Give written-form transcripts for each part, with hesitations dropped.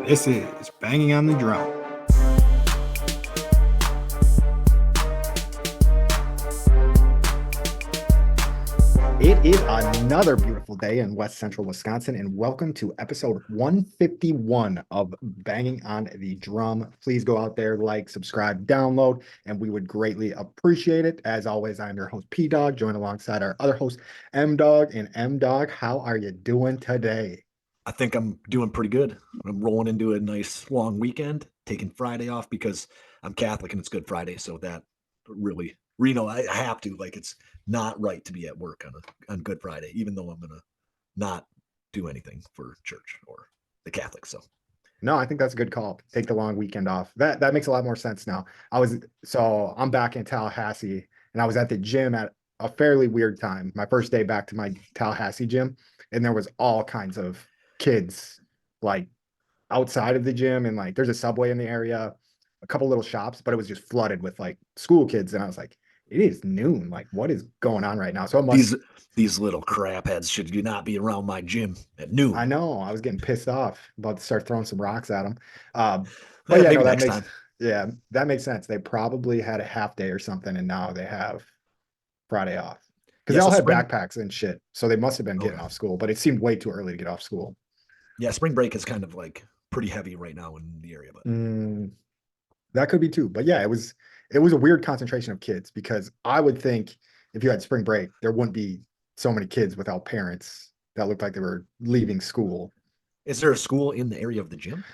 This is Banging on the Drum. It is another beautiful day in West Central Wisconsin, and welcome to episode 151 of Banging on the Drum. Please go out there, like, subscribe, download, and we would greatly appreciate it. As always, I'm your host, P-Dog, joined alongside our other host, M-Dog. And M-Dog, how are you doing today? I think I'm doing pretty good. I'm rolling into a nice long weekend, taking Friday off because I'm Catholic and it's Good Friday. So that really, I have to. Like, it's not right to be at work on Good Friday, even though I'm gonna not do anything for church or the Catholics. So No, I think that's a good call. Take the long weekend off. That makes a lot more sense now. I'm back in Tallahassee, and I was at the gym at a fairly weird time. My first day back to my Tallahassee gym, and there was all kinds of kids like outside of the gym, and like there's a Subway in the area, a couple little shops, but it was just flooded with like school kids, and I was like, it is noon. Like, what is going on right now? So it must. these little crap heads should not be around my gym at noon. I know I was getting pissed off, about to start throwing some rocks at them. But yeah, no, Maybe next time. yeah, that makes sense. They probably had a half day or something, and now they have Friday off because Yeah. they all So had spring. backpacks and shit. So they must have been getting Okay. off school, but it seemed way too early to get off school. Yeah, spring break is kind of like pretty heavy right now in the area, but Mm, that could be too. But yeah, it was a weird concentration of kids because I would think if you had spring break, there wouldn't be so many kids without parents that looked like they were leaving school. is there a school in the area of the gym?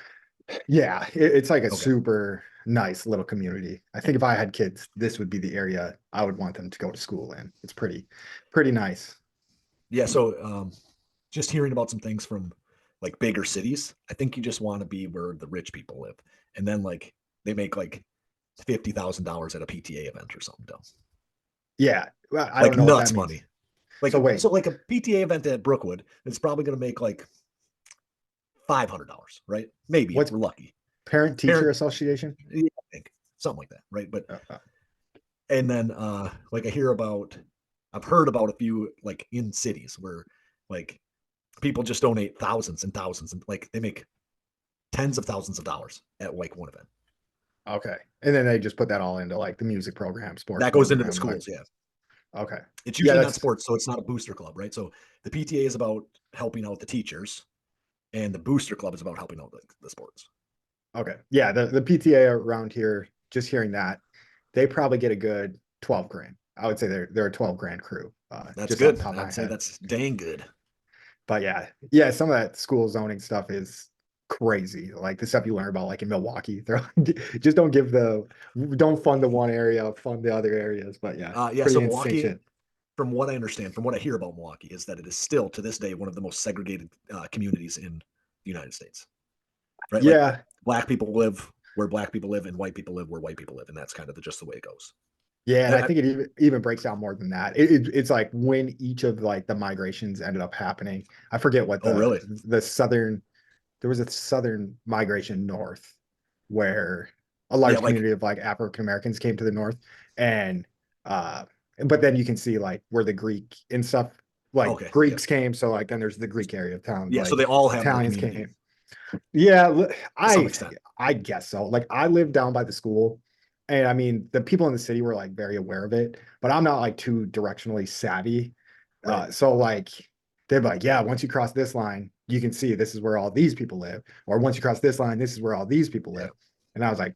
Yeah, it's like a Okay. super nice little community. I think if I had kids, this would be the area I would want them to go to school in. It's pretty nice. Yeah. So just hearing about some things from like bigger cities, I think you just want to be where the rich people live. And then like they make like $50,000 at a PTA event or something dumb. Yeah, well, I don't Like know what that nuts means. money. Like So wait, so like a PTA event at Brookwood, it's probably gonna make like $500, right? Maybe if what's we're lucky. Parent Teacher Parent, Association? yeah, I think something like that, right? But Uh, uh, and then like I've heard about a few like in cities where like people just donate thousands and thousands and like they make tens of thousands of dollars at like one event. okay, and then they just put that all into like the music program, sports That goes into the program, like schools, yeah. okay, It's yeah, usually not that's sports, so it's not a booster club, right? So the PTA is about helping out the teachers, and the booster club is about helping out the sports. okay. Yeah, the PTA around here, just hearing that, they probably get a good 12 grand. I would say they're a 12 grand crew, That's just off the good. top of my I'd say head. that's dang good. But yeah, some of that school zoning stuff is crazy. Like the stuff you learn about, like in Milwaukee, they're like, just don't fund the one area, fund the other areas. But yeah, Yeah. So pretty insane Milwaukee, shit. from what I understand, from what I hear about Milwaukee, is that it is still to this day one of the most segregated communities in the United States. Right? Like Yeah, black people live where black people live, and white people live where white people live, and that's kind of just the way it goes. yeah, and And I think it even breaks down more than that. It's like when each of like the migrations ended up happening. I forget what oh, really? the southern there was a southern migration north where a Yeah. large Like community of like African Americans came to the north, and uh but then you can see like where the Greek and stuff, like okay, yeah, Greeks came, so like then there's the Greek area of town, yeah. So like they all have their Italians community came. Yeah, to some I extent. I guess so. Like I lived down by the school, and I mean the people in the city were like very aware of it, but I'm not like too directionally savvy. Right. So like they're like, yeah, once you cross this line, you can see this is where all these people live, or once you cross this line, this is where all these people Yeah. live. And I was like,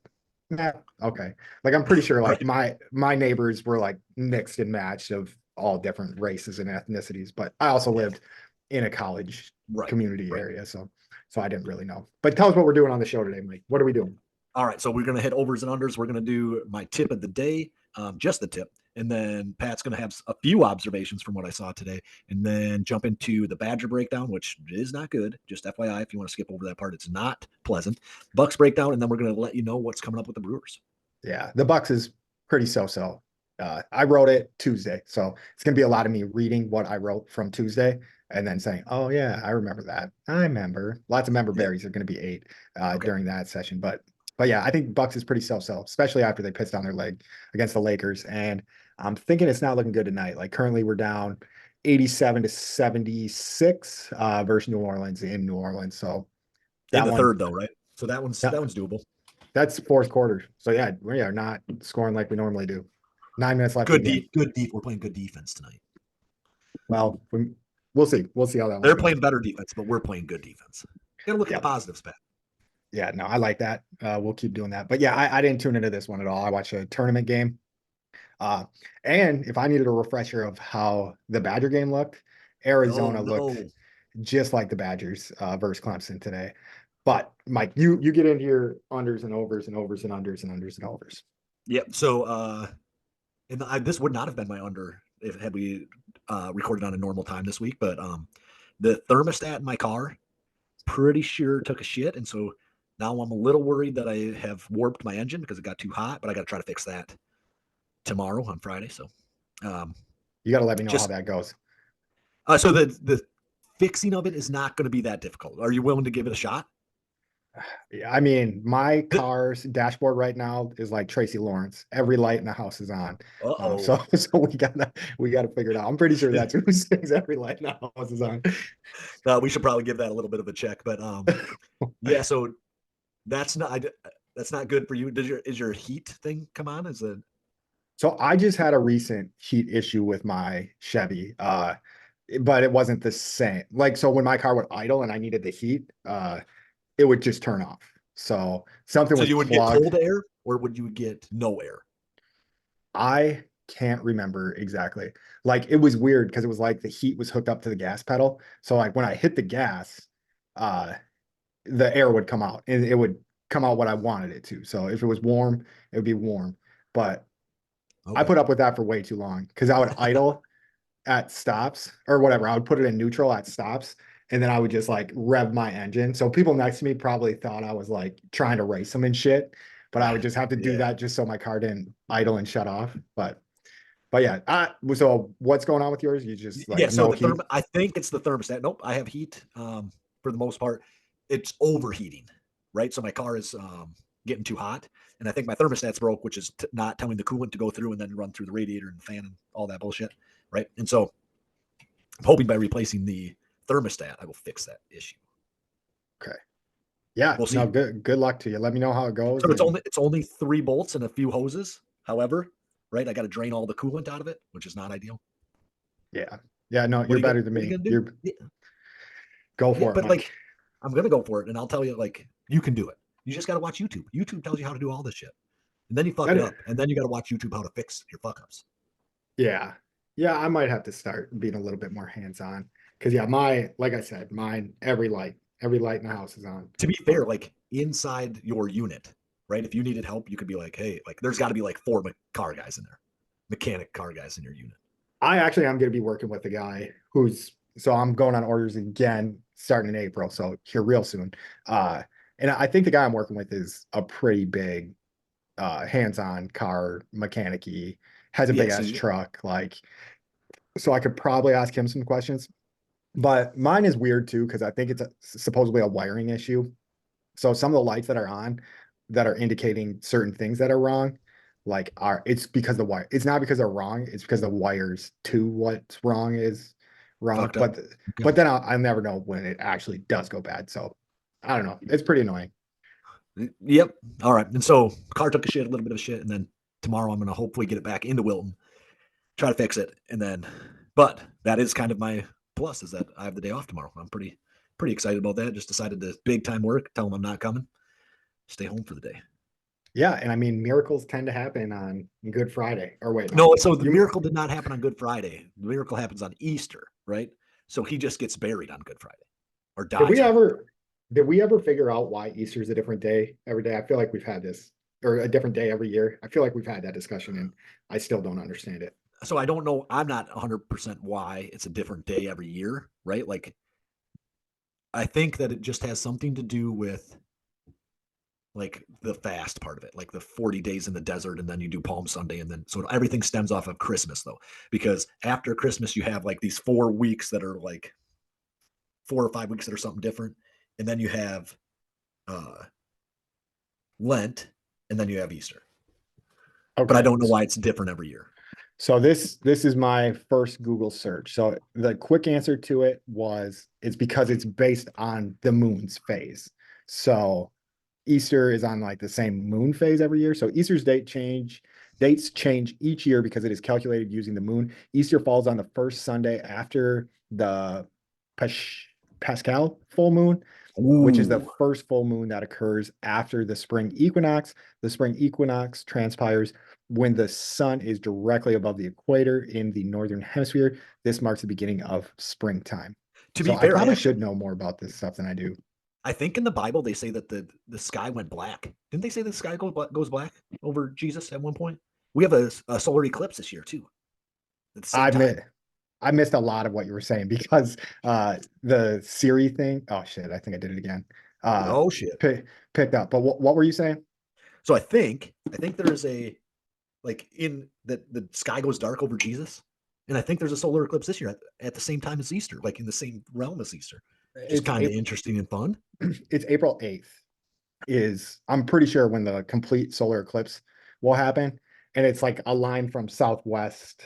nah, okay. Like I'm pretty sure like Right. my neighbors were like mixed and matched of all different races and ethnicities, but I also Yeah. lived in a college Right. community Right. area, so I didn't really know. But tell us what we're doing on the show today, Mike. What are we doing? All right, so we're going to hit overs and unders. We're going to do my tip of the day, just the tip. And then Pat's going to have a few observations from what I saw today, and then jump into the Badger breakdown, which is not good. Just FYI, if you want to skip over that part, it's not pleasant. Bucks breakdown, and then we're going to let you know what's coming up with the Brewers. Yeah, the Bucks is pretty so-so. I wrote it Tuesday, so it's gonna be a lot of me reading what I wrote from Tuesday and then saying, "Oh yeah, I remember that. I remember." Lots of member Yeah. berries are gonna be ate Okay. during that session, but yeah, I think Bucks is pretty so-so, especially after they pissed on their leg against the Lakers, and I'm thinking it's not looking good tonight. Like currently, we're down 87 to 76 versus New Orleans in New Orleans, so In that the one. third, though, right? So that Yeah, one's doable. that's fourth quarter. So yeah, we are not scoring like we normally do. 9 minutes left in the game. Good deep. We're playing good defense tonight. Well, we'll see. We'll see how that one They're goes. playing better defense, but we're playing good defense. Got to look at Yeah, the positives, Pat. yeah, no, I like that. We'll keep doing that. But yeah, I didn't tune into this one at all. I watched a tournament game. Uh, and if I needed a refresher of how the Badger game looked, Oh Arizona looked no. just like the Badgers versus Clemson today. But Mike, you get into your unders and overs and overs and unders and unders and overs. Yep. So this would not have been my under if had we recorded on a normal time this week, but the thermostat in my car pretty sure took a shit, and so now I'm a little worried that I have warped my engine because it got too hot, but I got to try to fix that tomorrow on Friday. So um, You got to let me know how just that goes. so the fixing of it is not going to be that difficult. Are you willing to give it a shot? Yeah, I mean, my car's dashboard right now is like Tracy Lawrence. Every light in the house is on. Uh-oh. So we gotta figure it out. I'm pretty sure that's who sings every light in the house is on. We should probably give that a little bit of a check, but yeah. So that's not that's not good for you. Is your heat thing come on? Is it So I just had a recent heat issue with my Chevy. But it wasn't the same. Like, so when my car would idle and I needed the heat, it would just turn off. So something so was you would get plugged. cold air or would you get no air? I can't remember exactly. Like it was weird because it was like the heat was hooked up to the gas pedal. So like when I hit the gas, uh the air would come out and it would come out what I wanted it to. So if it was warm, it would be warm. But I Okay. put up with that for way too long because I would idle at stops or whatever. I would put it in neutral at stops and then I would just like rev my engine. So people next to me probably thought I was like trying to race them and shit, but I would just have to do Yeah. that just so my car didn't idle and shut off. But yeah, so what's going on with yours? You just Yeah. like So no heat? I think it's the thermostat. Nope. I have heat. For the most part, it's overheating, right? So my car is getting too hot, and I think my thermostat's broke, which is not telling the coolant to go through and then run through the radiator and fan and all that bullshit, right? And so I'm hoping by replacing the thermostat, I will fix that issue. Okay. Yeah, We'll no, see. good luck to you. Let me know how it goes. So And it's only 3 bolts and a few hoses. However, right, I got to drain all the coolant out of it, which is not ideal. yeah. Yeah, no, What you're are you gonna better than What are you me. gonna do? You're Yeah, go yeah, for it, but Mike. like, I'm gonna go for it, and I'll tell you, like, you can do it. You just got to watch YouTube. YouTube tells you how to do all this shit, and then you fuck That it is, up, and then you got to watch YouTube how to fix your fuck ups. yeah. Yeah, I might have to start being a little bit more hands-on. Cause yeah, like I said, mine, every light in the house is on. To be fair, Um, like inside your unit, right? If you needed help, you could be like, hey, like, there's got to be like 4 car guys in there, mechanic car guys in your unit. I actually am gonna be working with a guy so I'm going on orders again starting in April, so here real soon. Uh, and I think the guy I'm working with is a pretty big hands-on car mechanic has a Yeah, big so ass truck like so I could probably ask him some questions, but mine is weird too because I think it's supposedly a wiring issue. So some of the lights that are on that are indicating certain things that are wrong like are it's because the wire it's not because they're wrong, it's because the wires to what's wrong is wrong. fucked up. But then I'll never know when it actually does go bad, so I don't know, it's pretty annoying. Yep. All right. And so car took a shit, a little bit of a shit, and then tomorrow I'm gonna hopefully get it back into Wilton, try to fix it, and then. But that is kind of my plus is that I have the day off tomorrow. I'm pretty excited about that. Just decided to big time work, tell them I'm not coming, stay home for the day. Yeah, and I mean miracles tend to happen on Good Friday. Or wait, no. No, so the You miracle did not happen on Good Friday. The miracle happens on Easter, right? So he just gets buried on Good Friday or did we dies on. ever did we ever figure out why Easter's a different day every day? I feel like we've had this or a different day every year. I feel like we've had that discussion and I still don't understand it. So I don't know. I'm not 100% why it's a different day every year, right? Like I think that it just has something to do with like the fast part of it, like the 40 days in the desert, and then you do Palm Sunday, and then so everything stems off of Christmas though, because after Christmas you have like these 4 weeks that are like 4 or 5 weeks that are something different, and then you have uh Lent, and then you have Easter. But I Okay. don't know why it's different every year. So this is my first Google search. So the quick answer to it was it's because it's based on the moon's phase. So Easter is on like the same moon phase every year. So Easter's dates change each year because it is calculated using the moon. Easter falls on the first Sunday after the Pas- Pascal full moon, which is the Ooh, first full moon that occurs after the spring equinox. The spring equinox transpires when the sun is directly above the equator in the northern hemisphere. This marks the beginning of springtime. to So be I fair, I probably should actually know more about this stuff than I do. I think in the Bible they say that the sky went black. Didn't they say the sky goes black over Jesus at one point? We have a solar eclipse this year too, at the same I time. admit I missed a lot of what you were saying because the Siri thing. Oh shit, I think I did it again. Uh Oh shit! picked up. But what were you saying? So I think there is a like in that the sky goes dark over Jesus, and I think there's a solar eclipse this year at the same time as Easter, like in the same realm as Easter, which is It's kind of April, interesting and fun. it's April 8th is I'm pretty sure when the complete solar eclipse will happen. And it's like a line from southwest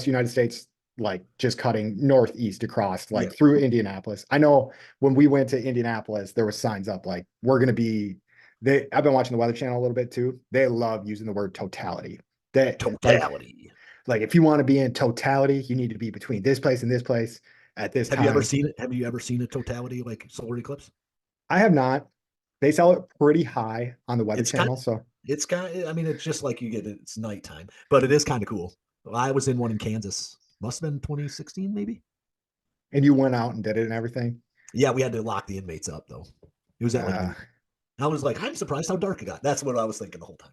United States, like just cutting northeast across, Yeah, like through Indianapolis. I know when we went to Indianapolis, there was signs up like we're gonna be I've been watching the Weather Channel a little bit too. They love using the word totality. That totality. like if you want to be in totality, you need to be between this place and this place at this Have you ever time. seen it? Have you ever seen a totality like solar eclipse? I have not. They sell it pretty high on the Weather It's kind Channel, so it's kind I mean, it's just like you get it, it's nighttime, but it is kind of cool. I was in one in Kansas. Must have been 2016, maybe. and you went out and did it and everything. Yeah, we had to lock the inmates up though. It was at like Uh, noon. I was like, I'm surprised how dark it got. That's what I was thinking the whole time.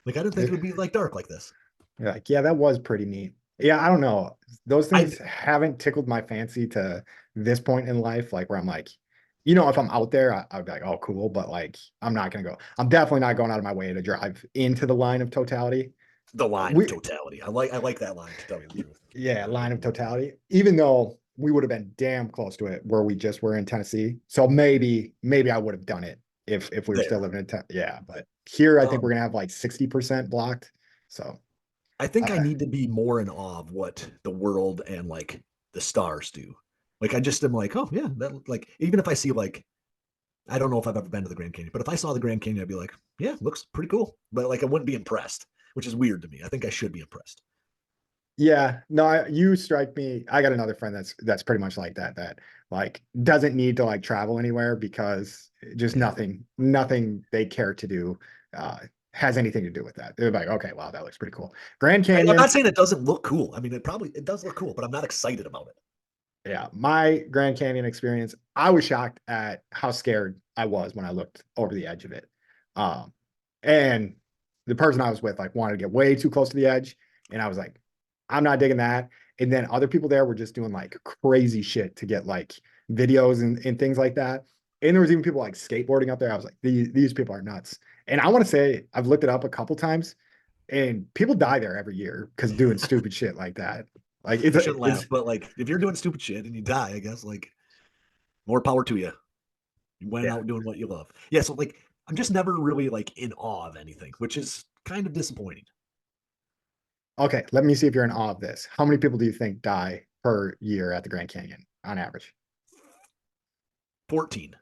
Like, I didn't think it it, would be like dark like this. you're like, yeah, that was pretty neat. Yeah, I don't know. Those I things haven't tickled my fancy to this point in life, like where I'm like, if I'm out there, I'd be like, oh, cool. But like, I'm not gonna go. I'm definitely not going out of my way to drive into the line of totality. the line of We totality. I like that line to tell you the truth. Yeah, line of totality. Even though we would have been damn close to it where we just were in Tennessee. So maybe I would have done it if we were still There. living in yeah, but here I think we're Um, gonna have like 60% blocked. So I think I uh, need to be more in awe of what the world and like the stars do. Like I just am like, oh yeah, that like even if I see like I don't know if I've ever been to the Grand Canyon, but if I saw the Grand Canyon, I'd be like, yeah, looks pretty cool. But like I wouldn't be impressed, which is weird to me. I think I should be impressed. yeah, no, you strike me. I got another friend that's pretty much like that like doesn't need to like travel anywhere because just Yeah. nothing they care to do uh has anything to do with that. They're like, okay, wow, that looks pretty cool. Grand I'm Canyon. not saying it doesn't look cool. I mean, it does look cool, but I'm not excited about it. Yeah, my Grand Canyon experience, I was shocked at how scared I was when I looked over the edge of it. Um, and the person I was with like wanted to get way too close to the edge, and I was like, I'm not digging that. And then other people there were just doing like crazy shit to get like videos and things like that. And there was even people like skateboarding up there. I was like, these people are nuts. And I want to say I've looked it up a couple times, and people die there every year because doing stupid shit like that. Like I shouldn't laugh, it's but like if you're doing stupid shit and you die, I guess like more power to you. You went yeah. out doing what you love. Yeah, so like I'm just never really like in awe of anything, which is kind of disappointing. Okay, let me see if you're in awe of this. How many people do you think die per year at the Grand Canyon on average? 14.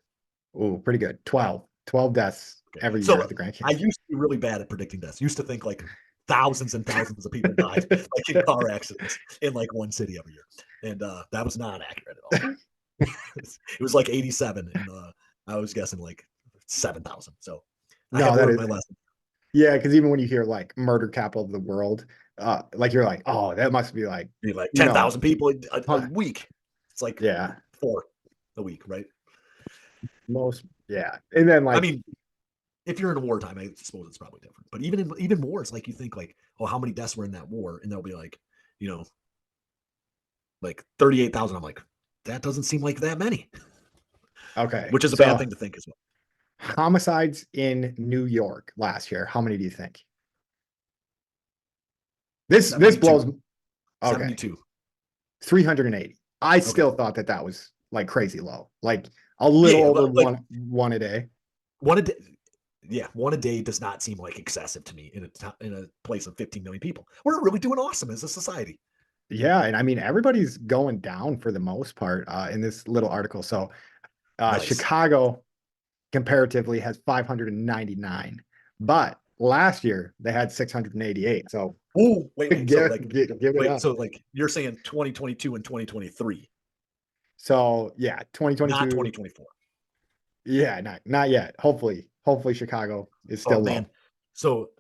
Oh, pretty good. 12 deaths Okay. every year So at the Grand I Canyon. used to be really bad at predicting deaths. Used to think like thousands and thousands of people died like in car accidents in like one city every year. And that was not accurate at all. It was like 87 and I was guessing like 7,000. So I have No, that learned is my lesson. yeah, because even when you hear like murder capital of the world, like you're like, oh, that must be like, Be like you know, 10,000 people a huh, week. It's like yeah, 4 a week, right? most, yeah. And then I like, mean, if you're in a wartime, I suppose it's probably different. But even wars, like you think like, oh, how many deaths were in that war? And they'll be like, you know, like 38,000. I'm like, that doesn't seem like that many, okay, which is a bad so thing to think as well. homicides in New York last year, how many do you think? This 72, blows, okay, 72. 380. I Okay. still thought that that was like crazy low, like a Yeah. little over Like one a day. one a day. Yeah. One a day does not seem like excessive to me in a place of 15 million people. We're really doing awesome as a society. Yeah, and I mean everybody's going down for the most part in this little article. So Nice. Chicago. comparatively has 599, but last year they had 688. So Oh, wait. So like, give it up. so like you're saying 2022 and 2023, So yeah, not 2022. 2024. Yeah, not yet. Hopefully Chicago is Oh still low. man. So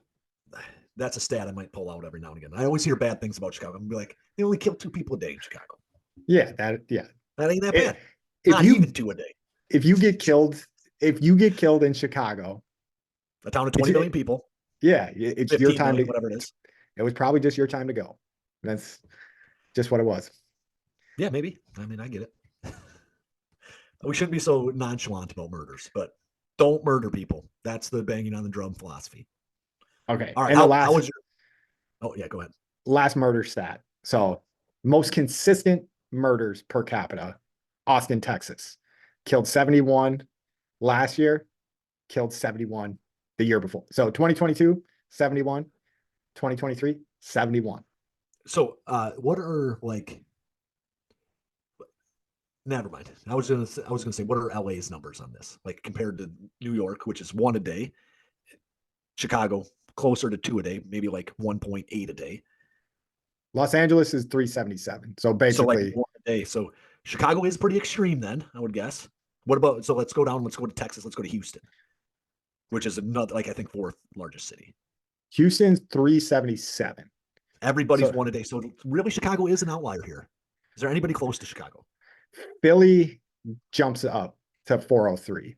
that's a stat I might pull out every now and again. I always hear bad things about Chicago. I'm be like, they only kill 2 people a day in Chicago. Yeah. That ain't that It, bad. if Not even you two a day. if you get killed if you get killed in Chicago, A town of it's 20 million people, yeah, it's your 15 time million, to. whatever it is. It was probably just your time to go. That's just what it was. Yeah, maybe. I mean, I get it. We shouldn't be so nonchalant about murders, but don't murder people. That's the banging on the drum philosophy. Okay, All right. and the How was your? Oh yeah, go ahead. last murder stat. So most consistent murders per capita, Austin, Texas, killed 71 last year, killed 71 the year before. So 2022, 71, 2023, 71. So, what are like? Never mind. I was gonna say, what are LA's numbers on this? Like compared to New York, which is 1 a day, Chicago closer to 2 a day, maybe like 1.8 a day. Los Angeles is 377. So So like basically, 1 a day. So Chicago is pretty extreme then, I would guess. What about so let's go down, let's go to Texas, let's go to Houston, which is another like I think fourth largest city. Houston's 377. Everybody's So 1 a day. So really Chicago is an outlier here. Is there anybody close to Chicago? Philly jumps up to 403.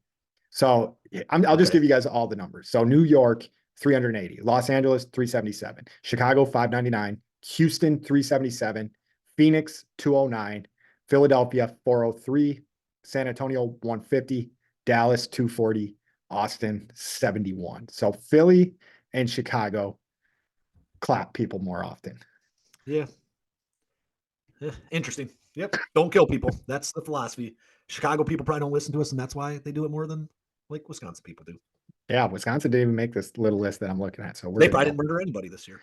So I'll just Okay. give you guys all the numbers. So New York, 380, Los Angeles, 377, Chicago, 599, Houston, 377, Phoenix, 209, Philadelphia, 403, San Antonio, 150, Dallas, 240, Austin, 71. So Philly and Chicago clap people more often. Yeah. Interesting. Yep. Don't kill people. That's the philosophy. Chicago people probably don't listen to us, and that's why they do it more than like Wisconsin people do. Yeah, Wisconsin didn't even make this little list that I'm looking at. So we're They good to probably go. didn't murder anybody this year.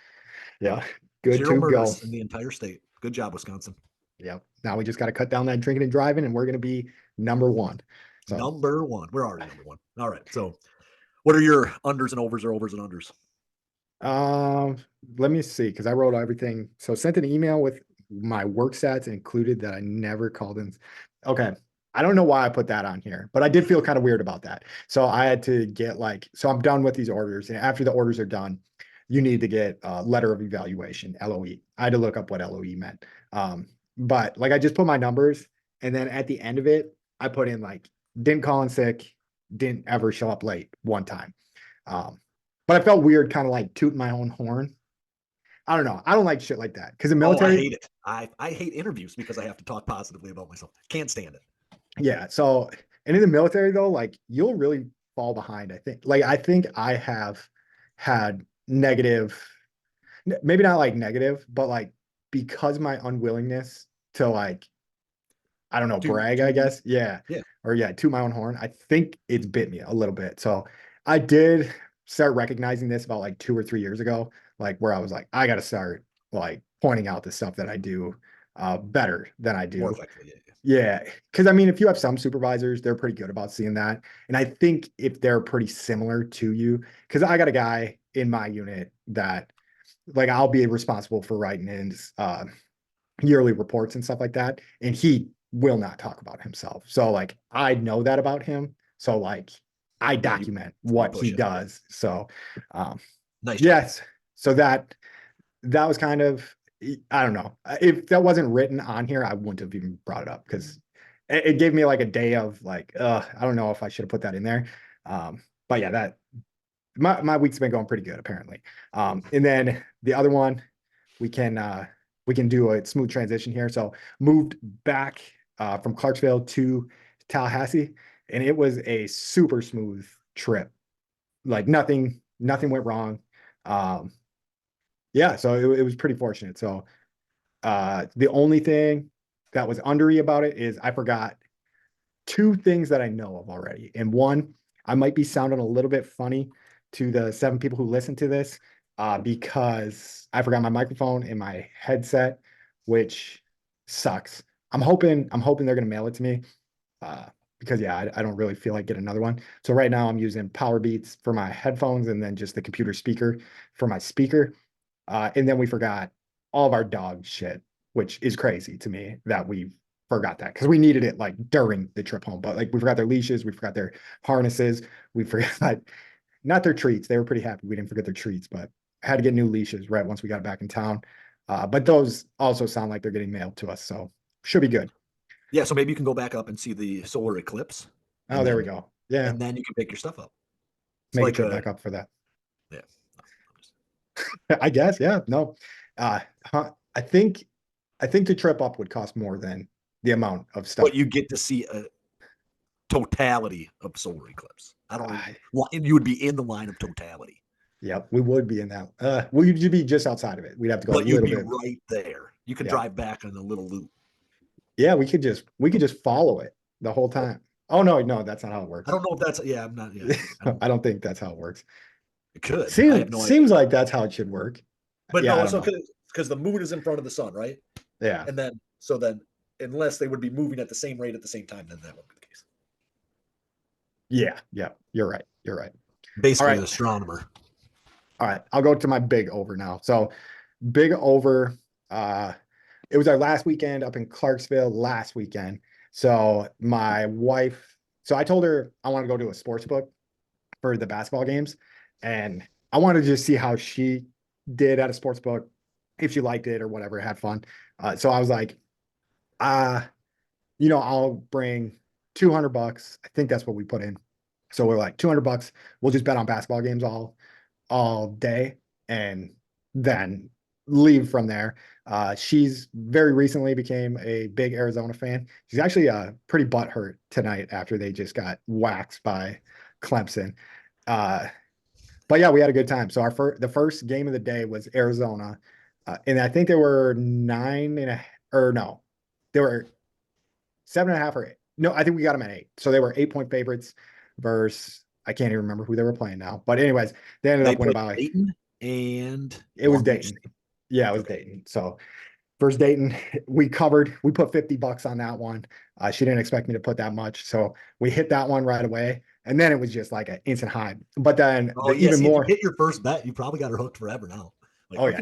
Yeah, good 0 to go. murders in the entire state. Good job, Wisconsin. Yep. Now we just got to cut down that drinking and driving, and we're going to be number one. So, Number one. We're already number one. All right. So, what are your unders and overs or overs and unders? um, let me see because I wrote everything. So sent an email with my work stats included that I never called in. Okay. I don't know why I put that on here, but I did feel kind of weird about that. So I had to get like, so I'm done with these orders, and after the orders are done, you need to get a letter of evaluation, LOE. I had to look up what LOE meant. But like I just put my numbers, and then at the end of it, I put in like didn't call in sick, didn't ever show up late one time. Um, but I felt weird kind of like tooting my own horn. I don't know. I don't like shit like that because the Oh, I military, hate it. I hate interviews because I have to talk positively about myself. Can't stand it. yeah. So, and in the military though, like you'll really fall behind. I think I have had negative, maybe not like negative, but like because my unwillingness to like, I don't know, brag, I To guess. Yeah. yeah. Or yeah, to my own horn. I think it's bit me a little bit. So I did start recognizing this about like 2 or 3 years ago, like where I was like, I got to start like pointing out the stuff that I do better than I More do. effectively. Yeah, yeah. Yeah. Cause I mean, if you have some supervisors, they're pretty good about seeing that. And I think if they're pretty similar to you, cause I got a guy in my unit that like I'll be responsible for writing in yearly reports and stuff like that. And he will not talk about himself. So like I know that about him. So like I Yeah, document you what he push it. Yeah. does. So um Nice job. yes. So that was kind of I don't know. If that wasn't written on here, I wouldn't have even brought it up because it gave me like a day of like, I don't know if I should have put that in there. But yeah, that my week's been going pretty good apparently. And then the other one we can do a smooth transition here. So moved back from Clarksville to Tallahassee, and it was a super smooth trip. Like nothing went wrong. Um, yeah, so it was pretty fortunate. So the only thing that was undery about it is I forgot two things that I know of already. And one, I might be sounding a little bit funny to the 7 people who listen to this because I forgot my microphone and my headset, which sucks. I'm hoping they're gonna mail it to me. because yeah, I don't really feel like getting another one. So right now I'm using Power Beats for my headphones and then just the computer speaker for my speaker. And then we forgot all of our dog shit, which is crazy to me that we forgot that because we needed it like during the trip home. But like we forgot their leashes, we forgot their harnesses, we forgot not their treats. They were pretty happy we didn't forget their treats, but had to get new leashes right once we got back in town. But those also sound like they're getting mailed to us, so should be good. Yeah, so maybe you can go back up and see the solar eclipse, Oh, and there we then go. Yeah, you can pick your stuff up. It's make a like trip a back up for that. yeah. I guess, yeah, no. I think the trip up would cost more than the amount of But stuff. you get to see a totality of solar eclipse. I don't Uh, know. You would be in the line of totality, yep, we would be in that. We'd be just outside of it. We'd have to go a but you'd little be bit. right there. You could Yeah, drive back on a little loop. yeah, we could just follow it the whole time. Oh no, no, that's not how it I works. don't know if that's yeah. I'm not yeah. I don't. I don't think that's how it works. It could. I have Seems no idea. seems like that's how it should work. But Yeah, I no, don't so know. because the moon is in front of the sun, right? Yeah, And then so then unless they would be moving at the same rate at the same time, then that would be the case. yeah, yeah. You're right. You're right. All Basically, right, an astronomer. all right. I'll go to my big over now. So big over. Uh, it was our last weekend up in Clarksville last weekend. So my wife, so I told her I want to go to a sports book for the basketball games, and I wanted to just see how she did at a sports book, if she liked it or whatever, had fun. So I was like, uh, I'll bring $200. I think that's what we put in. So we're like $200. We'll just bet on basketball games all day and then leave from there. She's very recently became a big Arizona fan. She's actually pretty butthurt tonight after they just got waxed by Clemson. Uh, but yeah, we had a good time. So the first game of the day was Arizona, and I think there were nine and a or no, there were 7.5 or 8. No, I think we got them at 8. So they were 8-point favorites versus I can't even remember who they were playing now. But anyways, they ended They up winning played by Dayton and it was Long Beach Dayton. State. Yeah, it was Okay. Dayton. So first Dayton, we covered. We put $50 on that one. She didn't expect me to put that much, so we hit that one right away. And then it was just like an instant high. But then Oh the yeah, even see if you more, hit your first bet, you probably got her hooked forever now. Like oh yeah,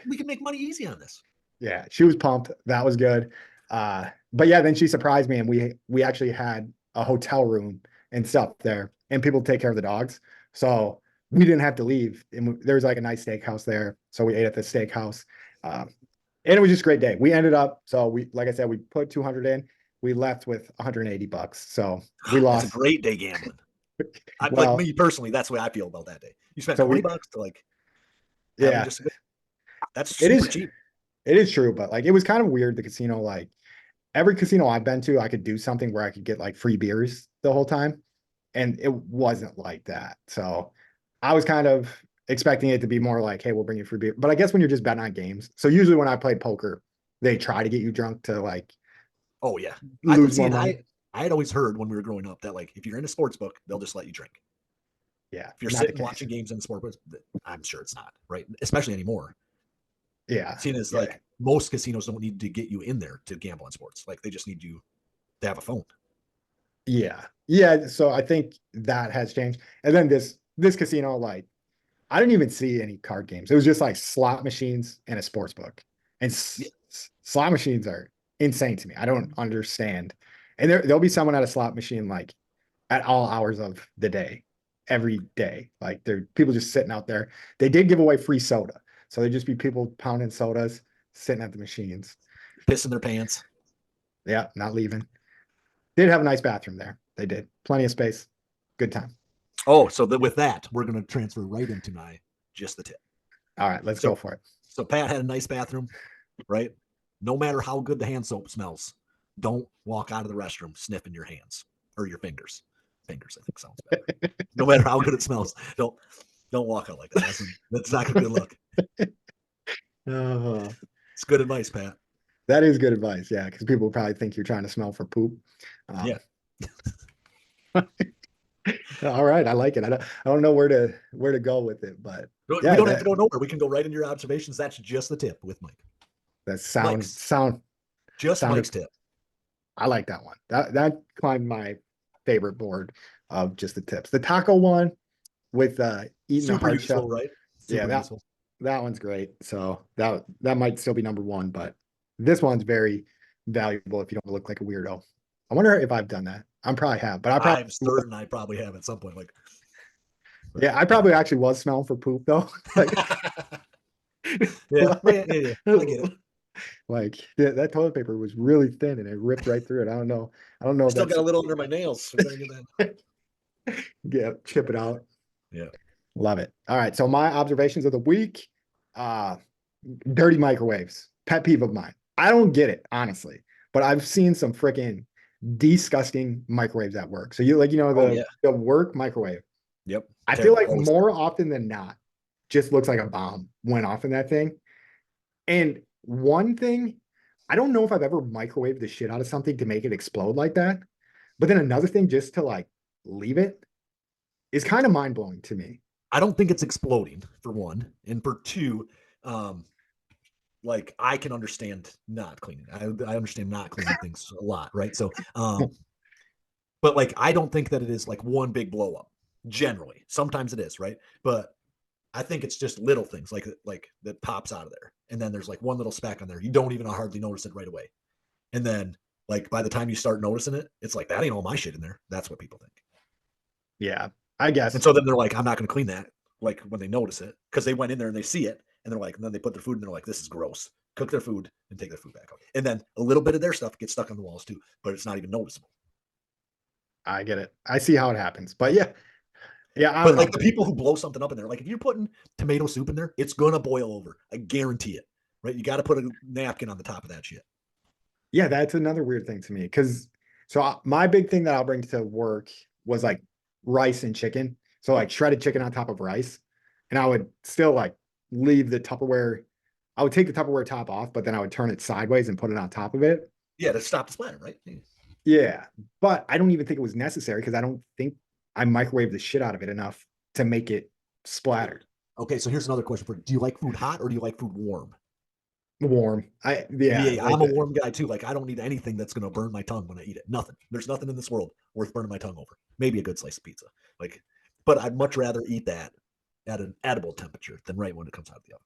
we can make money easy on this. yeah, she was pumped. That was good. But yeah, then she surprised me, and we actually had a hotel room and stuff there, and people take care of the dogs, so we didn't have to leave. And there was like a nice steakhouse there, so we ate at the steakhouse, um, and it was just a great day. We ended up, so like I said, we put 200 in. We left with $180, so we That's a lost. great day gambling. I like Well, me personally, that's the way I feel about that day. You spent so 20 we, bucks to like having yeah, just a good that's it super is cheap. it is true, but like it was kind of weird. The casino, like every casino I've been to, I could do something where I could get like free beers the whole time. And it wasn't like that. So I was kind of expecting it to be more like, hey, we'll bring you free beer. But I guess when you're just betting on games. So usually when I played poker, they try to get you drunk to like Oh yeah. I lose see more and money. I had always heard when we were growing up that like if you're in a sports book, they'll just let you drink. Yeah, If you're not the sitting case. watching games in the sport books, I'm sure it's not, right? Especially anymore. Yeah. Seeing as Yeah. like most casinos don't need to get you in there to gamble on sports. Like they just need you to have a phone. Yeah. Yeah. So I think that has changed. And then this casino, like I didn't even see any card games. It was just like slot machines and a sports book. And Yeah. slot machines are insane to me. I don't understand. And there'll be someone at a slot machine like at all hours of the day, every day. Like there people just sitting out there. They did give away free soda. So there'd just be people pounding sodas, sitting at the machines. Pissing their pants. Yeah, not leaving. Did have a nice bathroom there. They did. Plenty of space. Good time. Oh, so with that, we're going to transfer right into my just the tip. All right, let's So, go for it. so Pat had a nice bathroom, right? No matter how good the hand soap smells, don't walk out of the restroom sniffing your hands or your fingers. Fingers, I think sounds better. No matter how good it smells, don't walk out like that. That's not a good look. Oh, It's good advice, Pat. that is good advice. Yeah, because people probably think you're trying to smell for poop. Yeah. All right, I like it. I don't know where to go with it, but We yeah, don't have to go nowhere. We can go right into your observations. That's just the tip with Mike. that Mike's sounded. just Mike's tip. I like that one. That climbed my favorite board of just the tips. The taco one with eating the Super hard useful, shell. right? Yeah, Super useful. that one's great. So that might still be number one, but this one's very valuable if you don't look like a weirdo. I wonder if I've done that. I'm probably have, but I probably I'm certain I probably have at some point. Like, yeah, I probably actually was smelling for poop though. Like, yeah, like, yeah, I get it. like that toilet paper was really thin and it ripped right through it. I don't know. I don't know I if still that's got a little under my nails. So we gotta get that. yeah, chip it out. Yeah. Love it. All right. So my observations of the week, uh, dirty microwaves, pet peeve of mine. I don't get it, honestly, but I've seen some freaking disgusting microwaves at work. So you like, Oh yeah. the work microwave. Yep. I feel Terrible. like Always more terrible. often than not, just looks like a bomb went off in that thing. And one thing, I don't know if I've ever microwaved the shit out of something to make it explode like that. But then another thing, just to like leave it is kind of mind blowing to me. I don't think it's exploding for one, and for two, um, like I can understand not cleaning. I understand not cleaning things a lot, right? So, but like I don't think that it is like one big blow up. Generally, sometimes it is, right? But I think it's just little things like that pops out of there, and then there's like one little speck on there. You don't even hardly notice it right away, and then like by the time you start noticing it, it's like that ain't all my shit in there. That's what people think. Yeah, I guess. And so then they're like, I'm not going to clean that. Like when they notice it, because they went in there and they see it, and they're like, and then they put their food and they're like, this is gross. Cook their food and take their food back out. And then a little bit of their stuff gets stuck on the walls too, but it's not even noticeable. I get it. I see how it happens. But yeah, yeah, I don't But like know. the people who blow something up in there, like if you're putting tomato soup in there, it's gonna boil over. I guarantee it. Right? You got to put a napkin on the top of that shit. Yeah, that's another weird thing to me because my big thing that I'll bring to work was like rice and chicken. So like shredded chicken on top of rice. And I would still like leave the Tupperware. I would take the Tupperware top off, but then I would turn it sideways and put it on top of it. Yeah, to stop the splatter, right? Yeah. But I don't even think it was necessary because I don't think I microwaved the shit out of it enough to make it splatter. Okay, so here's another question for you. Do you like food hot or do you like food warm? Warm. Yeah, Yeah, like I'm a the warm guy too. Like I don't need anything that's gonna burn my tongue when I eat it. Nothing. There's nothing in this world worth burning my tongue over. Maybe a good slice of pizza. Like, but I'd much rather eat that at an edible temperature than right when it comes out of the oven.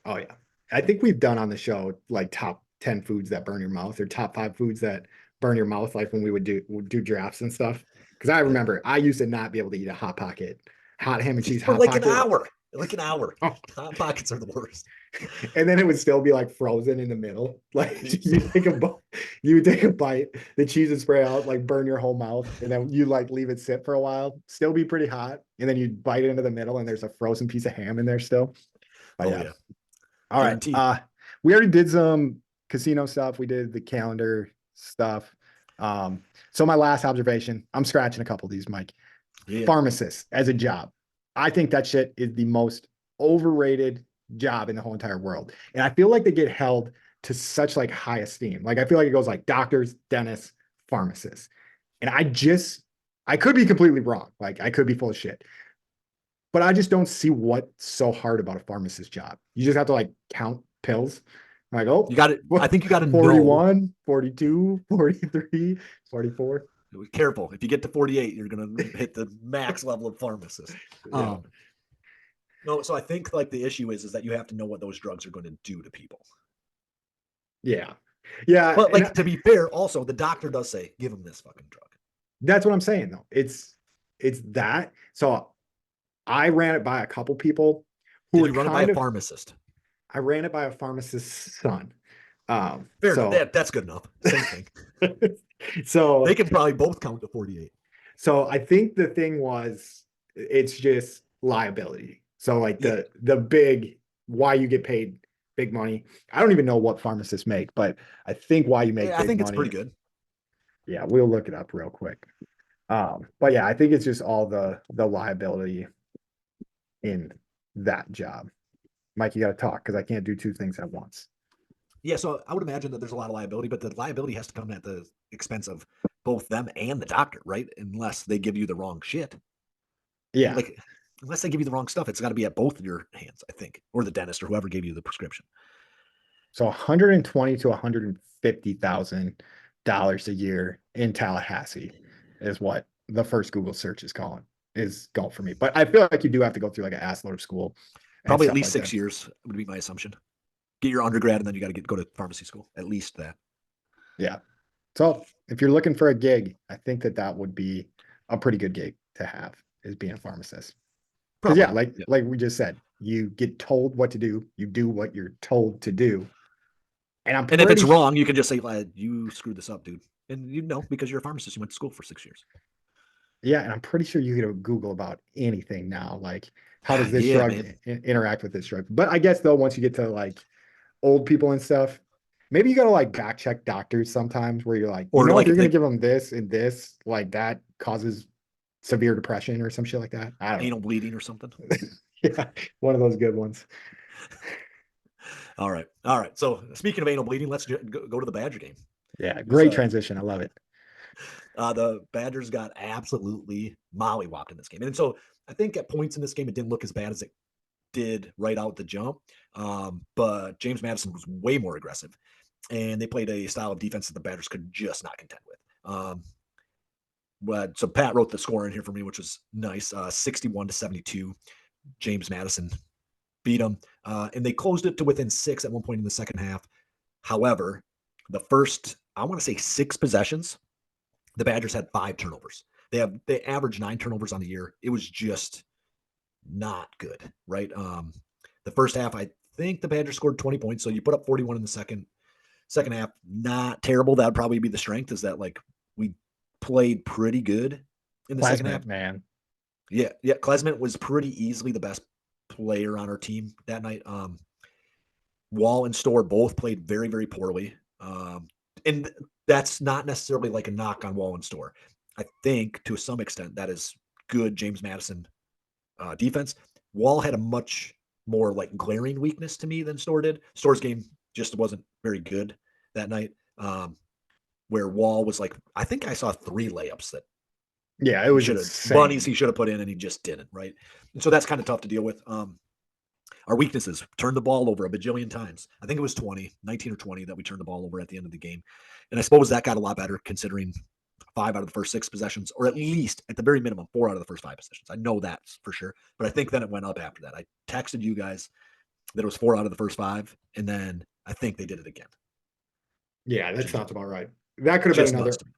oh yeah. I think we've done on the show like top 10 foods that burn your mouth or top 5 foods that burn your mouth, like when we would do drafts and stuff. Because I Yeah. remember I used to not be able to eat a hot pocket, hot ham and cheese For hot like an pocket. hour. Like an hour. Oh, Hot pockets are the worst. and then it would still be like frozen in the middle. Like you would take a bite, the cheese would spray out, like burn your whole mouth, and then you like leave it sit for a while, still be pretty hot, and then you bite it into the middle, and there's a frozen piece of ham in there still. But Oh yeah. yeah. All right. Guaranteed. We already did some casino stuff. We did the calendar stuff. So my last observation, I'm scratching a couple of these, Mike. Yeah. Pharmacist as a job. I think that shit is the most overrated job in the whole entire world. And I feel like they get held to such like high esteem. Like I feel like it goes like doctors, dentists, pharmacists. And I could be completely wrong. Like I could be full of shit. But I just don't see what's so hard about a pharmacist job. You just have to like count pills. I'm like, You oh, got it. I think you got to know. 41, 42, 43, 44. Careful. If you get to 48, you're gonna hit the max level of pharmacist. Yeah. No, so I think like the issue is that you have to know what those drugs are going to do to people. Yeah. Yeah. But And like to be fair, also the doctor does say give him this fucking drug. that's what I'm saying though. It's that. So I ran it by a couple people who Did were you run it by kind a of pharmacist? I ran it by a pharmacist's son. Fair enough. So That's good enough. Same thing. so They can probably both count to 48. so I think the thing was it's just liability. So like Yeah. the big why you get paid big money. I don't even know what pharmacists make, but I think why you make I big think it's pretty money. good. Yeah, we'll look it up real quick. But yeah, I think it's just all the liability in that job. Mike, you got to talk because I can't do two things at once. Yeah, so I would imagine that there's a lot of liability, but the liability has to come at the expense of both them and the doctor, right? Unless they give you the wrong shit. Yeah. Like, unless they give you the wrong stuff, it's got to be at both of your hands, I think, or the dentist or whoever gave you the prescription. So 120 to $150,000 a year in Tallahassee. is what the first Google search is calling is golf for me. But I feel like you do have to go through like an ass load school and Probably at stuff least like 6 that. years would be my assumption. Get your undergrad and then you got to go to pharmacy school. At least that. Yeah. So if you're looking for a gig, I think that that would be a pretty good gig to have is being a pharmacist. Because yeah, Probably. Yeah. like we just said, you get told what to do, you do what you're told to do, and I'm And if it's pretty wrong, you can just say, you screwed this up, dude. And you know, because you're a pharmacist, you went to school for 6 years. yeah, and I'm pretty sure you can Google about anything now. Like, how does this Yeah, drug man. interact with this drug? But I guess though, once you get to like old people and stuff, maybe you gotta like back check doctors sometimes where you're like, you Or know, if like you're if gonna they give them this and this, like that causes severe depression or some shit like that. I don't know. anal bleeding or something. Yeah, one of those good ones. All right. All right. So speaking of anal bleeding, let's go to the Badger game. Yeah, It was great transition. I love it. the Badgers got absolutely mollywopped in this game. And so I think at points in this game, it didn't look as bad as it did right out the jump. But James Madison was way more aggressive. And they played a style of defense that the Badgers could just not contend with. But so Pat wrote the score in here for me, which was nice. 61-72. James Madison beat them. And they closed it to within 6 at one point in the second half. However, the first, I want to say 6 possessions, the Badgers had 5 turnovers. They averaged 9 turnovers on the year. It was just not good, right? The first half, I think the Badgers scored 20 points. So you put up 41 in the second half. Not terrible. That'd probably be the strength, is that like we played pretty good in the second half. Plasmid, man. Yeah, yeah. Klesmit was pretty easily the best player on our team that night. Wall and Store both played very, very poorly. And that's not necessarily like a knock on Wall and Store. I think to some extent that is good James Madison defense. Wall had a much more like glaring weakness to me than Store did. Store's game just wasn't very good that night. Where Wall was like, I think I saw 3 layups that Yeah, it he was should have, bunnies insane. he should have put in, and he just didn't, right? And so that's kind of tough to deal with. Our weaknesses: turned the ball over a bajillion times. I think it was 19 or 20 that we turned the ball over at the end of the game. And I suppose that got a lot better considering 5 out of the first 6 possessions, or at least at the very minimum, 4 out of the first 5 possessions. I know that for sure. But I think then it went up after that. I texted you guys that it was 4 out of the first 5. And then I think they did it again. Yeah, that Just, sounds about right. That could have been just nuts another to me.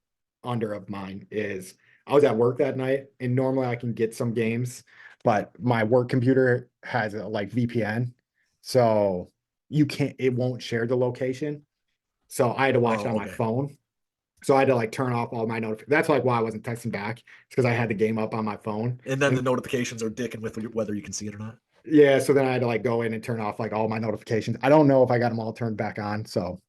under of mine is I was at work that night and normally I can get some games, but my work computer has a like VPN. So you can't, it won't share the location. So I had to watch it on Oh, my okay. phone. So I had to like turn off all my notifications. That's like why I wasn't texting back. It's because I had the game up on my phone. And then the And notifications are dicking with whether you can see it or not. yeah, so then I had to like go in and turn off like all my notifications. I don't know if I got them all turned back on. So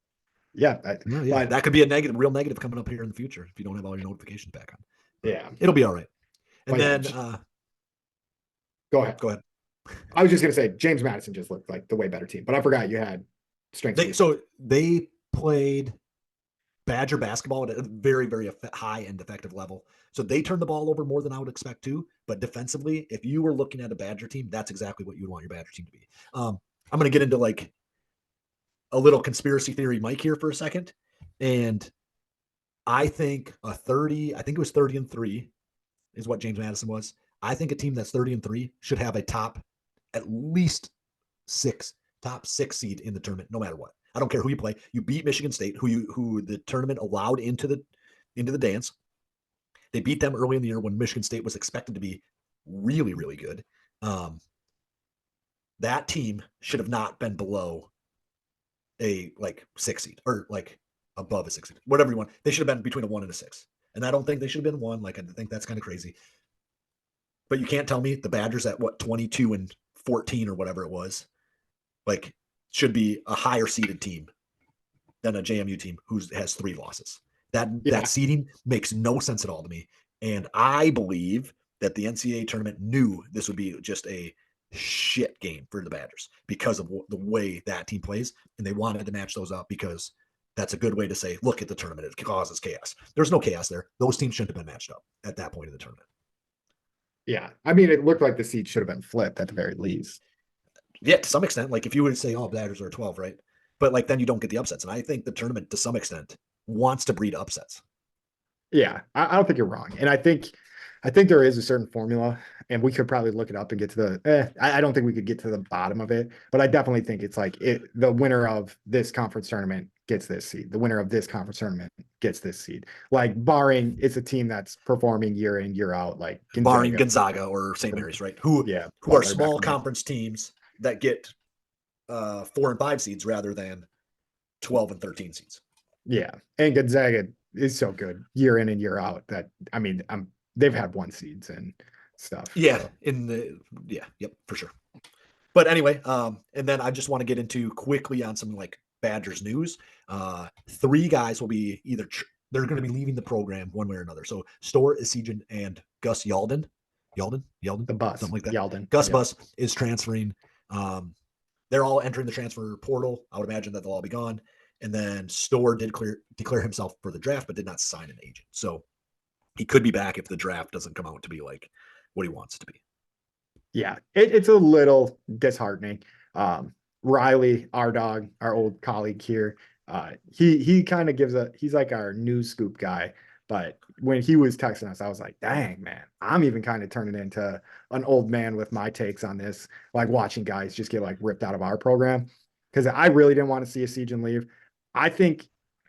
yeah, Well, yeah, but that could be a negative, real negative coming up here in the future if you don't have all your notifications back on. But yeah, it'll be all right. And but yeah, then go ahead. go ahead. I was just gonna say James Madison just looked like the way better team, but I forgot you had strengths and weaknesses. So they played Badger basketball at a very, very high and effective level. So they turned the ball over more than I would expect to. But defensively, if you were looking at a Badger team, that's exactly what you would want your Badger team to be. I'm going to get into like a little conspiracy theory, Mike, here for a second. And I think I think it was 30-3 is what James Madison was. I think a team that's 30-3 should have a at least 6, top 6 seed in the tournament, no matter what. I don't care who you play. You beat Michigan State, who the tournament allowed into the dance. They beat them early in the year when Michigan State was expected to be really, really good. That team should have not been below a like 6 seed, or like above a 6 seed, whatever you want. They should have been between a 1 and a 6. And I don't think they should have been 1. Like, I think that's kind of crazy. But you can't tell me the Badgers at 22-14 or whatever it was, like, should be a higher seeded team than a JMU team who has 3 losses. That Yeah, seeding makes no sense at all to me. And I believe that the NCAA tournament knew this would be just a shit game for the Badgers because of the way that team plays. And they wanted to match those up because that's a good way to say, look at the tournament. It causes chaos. There's no chaos there. Those teams shouldn't have been matched up at that point in the tournament. yeah. I mean, it looked like the seat should have been flipped at the very least. Yeah, to some extent. Like if you were to say, oh, Badgers are 12, right? But like then you don't get the upsets. And I think the tournament to some extent wants to breed upsets. Yeah, I don't think you're wrong. And I think there is a certain formula, and we could probably look it up and get to the I don't think we could get to the bottom of it, but I definitely think it's like the winner of this conference tournament gets this seed. The winner of this conference tournament gets this seed. Like barring it's a team that's performing year in, year out, like Barring Gonzaga. Gonzaga or St. Mary's, right? Who Yeah, who are Butler back small in the day. conference teams that get 4 and 5 seeds rather than 12 and 13 seeds. Yeah. And Gonzaga is so good year in and year out that I mean, they've had one seeds and stuff. Yeah, So yep, for sure. But anyway, and then I just want to get into quickly on some like Badgers news. 3 guys will be they're going to be leaving the program one way or another. So Store, Esijan, and Gus Yalden, the bus, something like that. Yeldon. Gus Yep. Bus is transferring. They're all entering the transfer portal. I would imagine that they'll all be gone. And then Store did declare himself for the draft, but did not sign an agent. So he could be back if the draft doesn't come out to be like what he wants to be. Yeah, it's a little disheartening. Riley, our dog, our old colleague here, he kind of he's like our news scoop guy. But when he was texting us, I was like, dang, man, I'm even kind of turning into an old man with my takes on this, like watching guys just get like ripped out of our program. Because I really didn't want to see a siege and leave. I think,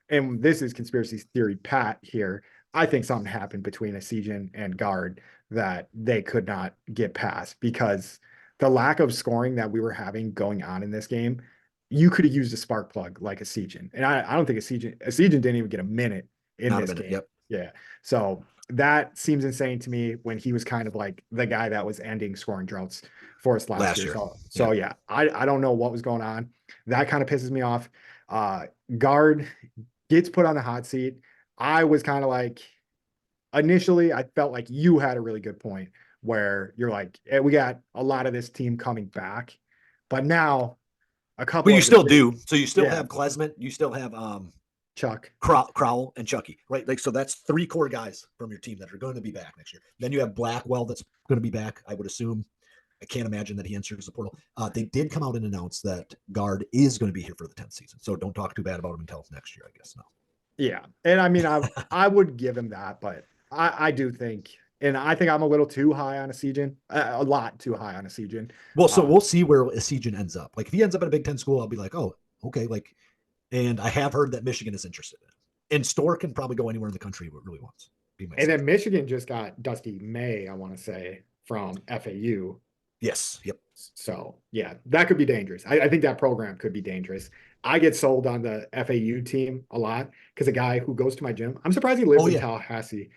and this is conspiracy theory Pat here, I think something happened between a siege and guard that they could not get past because the lack of scoring that we were having going on in this game, you could have used a spark plug like a Sejan. And I don't think a Sejan didn't even get a minute in Not a this minute. game. Yep. Yeah. So that seems insane to me when he was kind of like the guy that was ending scoring droughts for us last year. So yeah, I don't know what was going on. That kind of pisses me off. Guard gets put on the hot seat. I was kind of like, initially, I felt like you had a really good point where you're like, we got a lot of this team coming back, but now a couple Well, you of still do. So you still yeah, have Klesman, you still have Chuck. Crowell and Chucky, right? Like, so that's 3 core guys from your team that are going to be back next year. Then you have Blackwell that's going to be back, I would assume. I can't imagine that he enters the portal. They did come out and announce that Guard is going to be here for the 10th season. So don't talk too bad about him until next year, I guess. No. Yeah. And I mean, I would give him that, but I do think, and I think I'm a little too high on a Sejan, a lot too high on a Sejan. Well, so we'll see where Esijan ends up. Like, if he ends up at a Big Ten school, I'll be like, oh, okay. Like, and I have heard that Michigan is interested in it. And Store can probably go anywhere in the country he really wants. And then Michigan just got Dusty May, I want to say, from FAU. Yes. Yep. So yeah, that could be dangerous. I think that program could be dangerous. I get sold on the FAU team a lot because a guy who goes to my gym, I'm surprised he lives in Tallahassee.